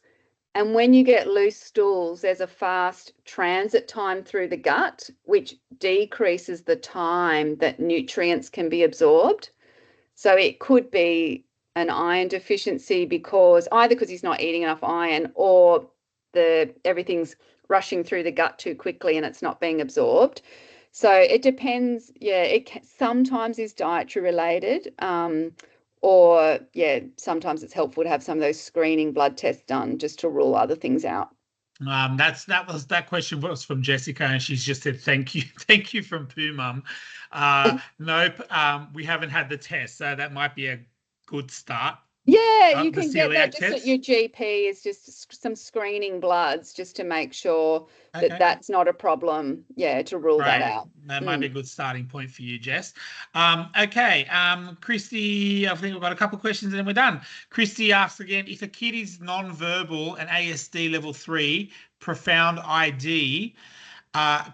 And when you get loose stools, there's a fast transit time through the gut, which decreases the time that nutrients can be absorbed. So it could be an iron deficiency because he's not eating enough iron, or everything's rushing through the gut too quickly and it's not being absorbed. So it depends. Yeah, it sometimes is dietary related, or sometimes it's helpful to have some of those screening blood tests done just to rule other things out. That question was from Jessica, and she's just said thank you from Poo Mum. Nope, we haven't had the test, so that might be a good start. Yeah, you can get that just at your GP. Is just some screening bloods just to make sure that that's not a problem. Yeah, to rule that out. That might be a good starting point for you, Jess. Christy, I think we've got a couple of questions and then we're done. Christy asks again, if a kid is non-verbal and ASD level 3, profound ID,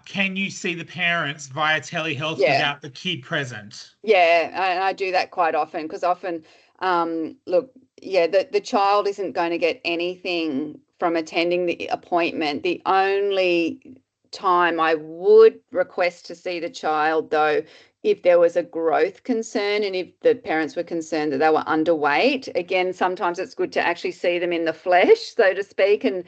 can you see the parents via telehealth without the kid present? Yeah, I do that quite often, because often, the child isn't going to get anything from attending the appointment. The only time I would request to see the child, though, if there was a growth concern and if the parents were concerned that they were underweight. Again, sometimes it's good to actually see them in the flesh, so to speak, and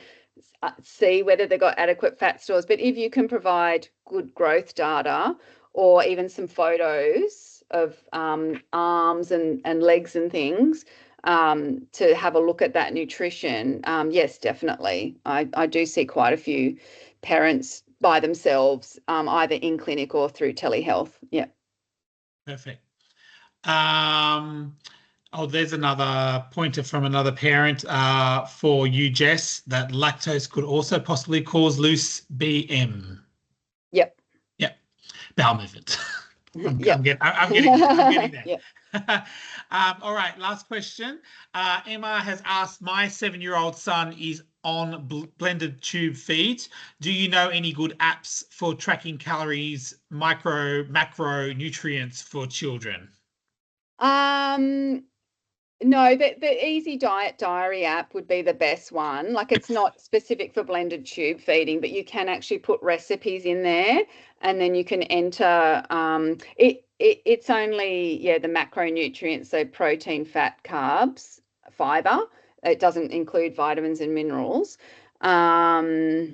see whether they've got adequate fat stores. But if you can provide good growth data, or even some photos of arms and legs and things to have a look at that nutrition, yes, definitely. I do see quite a few parents by themselves, either in clinic or through telehealth. Yeah. Perfect. There's another pointer from another parent for you, Jess, that lactose could also possibly cause loose BM. Yep. Yep. Bowel movement. I'm getting there. Yep. All right, last question. Emma has asked, my 7-year-old son is on blended tube feeds. Do you know any good apps for tracking calories, macro nutrients for children? No, the Easy Diet Diary app would be the best one. Like, it's not specific for blended tube feeding, but you can actually put recipes in there, and then you can enter it's only the macronutrients, so protein, fat, carbs, fiber. It doesn't include vitamins and minerals. That's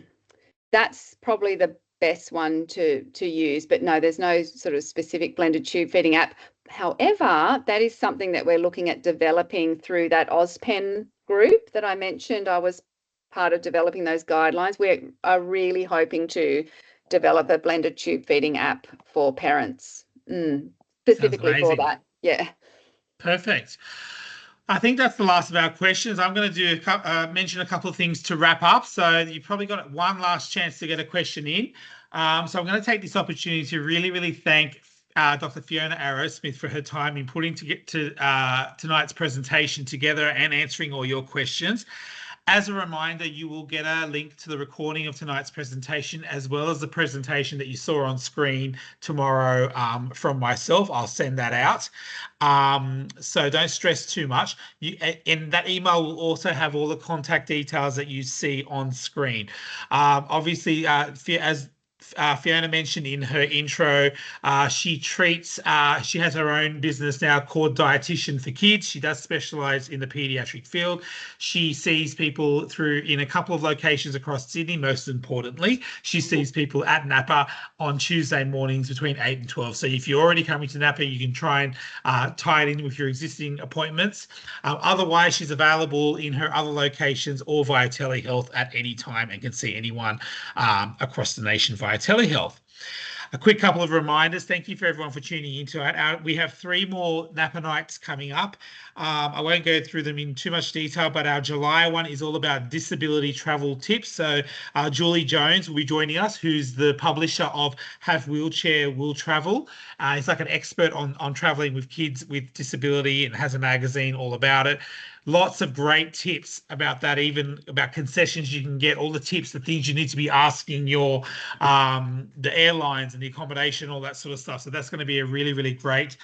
probably the best one to use, but no, there's no sort of specific blended tube feeding app. However, that is something that we're looking at developing through that AusPen group that I mentioned. I was part of developing those guidelines. We are really hoping to develop a blended tube feeding app for parents, specifically for that. Yeah. Perfect. I think that's the last of our questions. I'm going to do mention a couple of things to wrap up. So you've probably got one last chance to get a question in. So I'm going to take this opportunity to really thank Dr. Fiona Arrowsmith for her time in putting tonight's presentation together and answering all your questions. As a reminder, you will get a link to the recording of tonight's presentation, as well as the presentation that you saw on screen tomorrow from myself. I'll send that out. So don't stress too much. In that email will also have all the contact details that you see on screen. Obviously, as Fiona mentioned in her intro, she has her own business now called Dietitian for Kids. She does specialize in the pediatric field. She sees people in a couple of locations across Sydney. Most importantly, she sees people at Napa on Tuesday mornings between 8 and 12. So if you're already coming to Napa, you can try and tie it in with your existing appointments. Otherwise, she's available in her other locations or via telehealth at any time and can see anyone across the nation via telehealth. A quick couple of reminders. Thank you for everyone for tuning into it. We have 3 more Napa Nights coming up. I won't go through them in too much detail, but our July one is all about disability travel tips. So Julie Jones will be joining us, who's the publisher of Have Wheelchair Will Travel. He's like an expert on traveling with kids with disability and has a magazine all about it. Lots of great tips about that, even about concessions you can get, all the tips, the things you need to be asking your the airlines and the accommodation, all that sort of stuff. So that's going to be a really great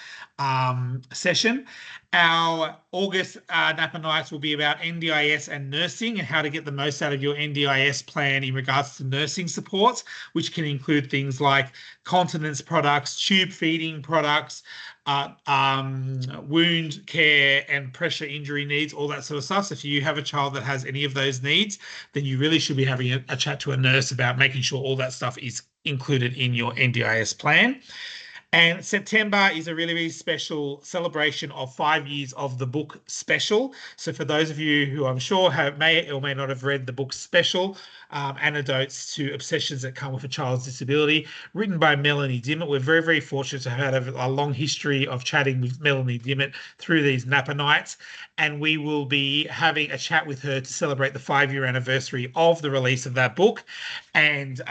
session. Our August Napa Nights will be about NDIS and nursing and how to get the most out of your NDIS plan in regards to nursing supports, which can include things like continence products, tube feeding products, wound care and pressure injury needs, all that sort of stuff. So if you have a child that has any of those needs, then you really should be having a chat to a nurse about making sure all that stuff is included in your NDIS plan. And September is a really special celebration of 5 years of the book Special. So for those of you who I'm sure may or may not have read the book Special, Antidotes to Obsessions That Come with a Child's Disability, written by Melanie Dimmitt. We're very fortunate to have had a long history of chatting with Melanie Dimmitt through these Napa Nights. And we will be having a chat with her to celebrate the 5-year anniversary of the release of that book. And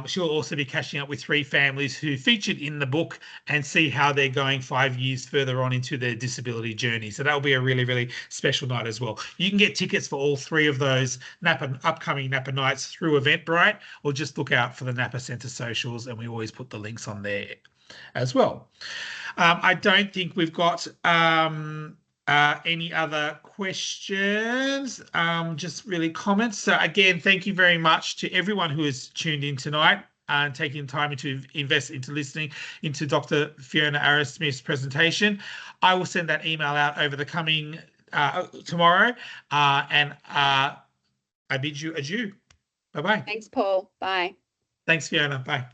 she'll also be catching up with 3 families who featured in the book and see how they're going 5 years further on into their disability journey. So that'll be a really special night as well. You can get tickets for all 3 of those upcoming Napa Nights through Eventbrite, or just look out for the Napa Centre socials, and we always put the links on there as well. I don't think we've got any other questions? Just really comments. So again, thank you very much to everyone who has tuned in tonight and taking time to invest into listening into Dr. Fiona Arrowsmith's presentation. I will send that email out over the coming tomorrow, and I bid you adieu. Bye-bye. Thanks, Paul. Bye. Thanks, Fiona. Bye.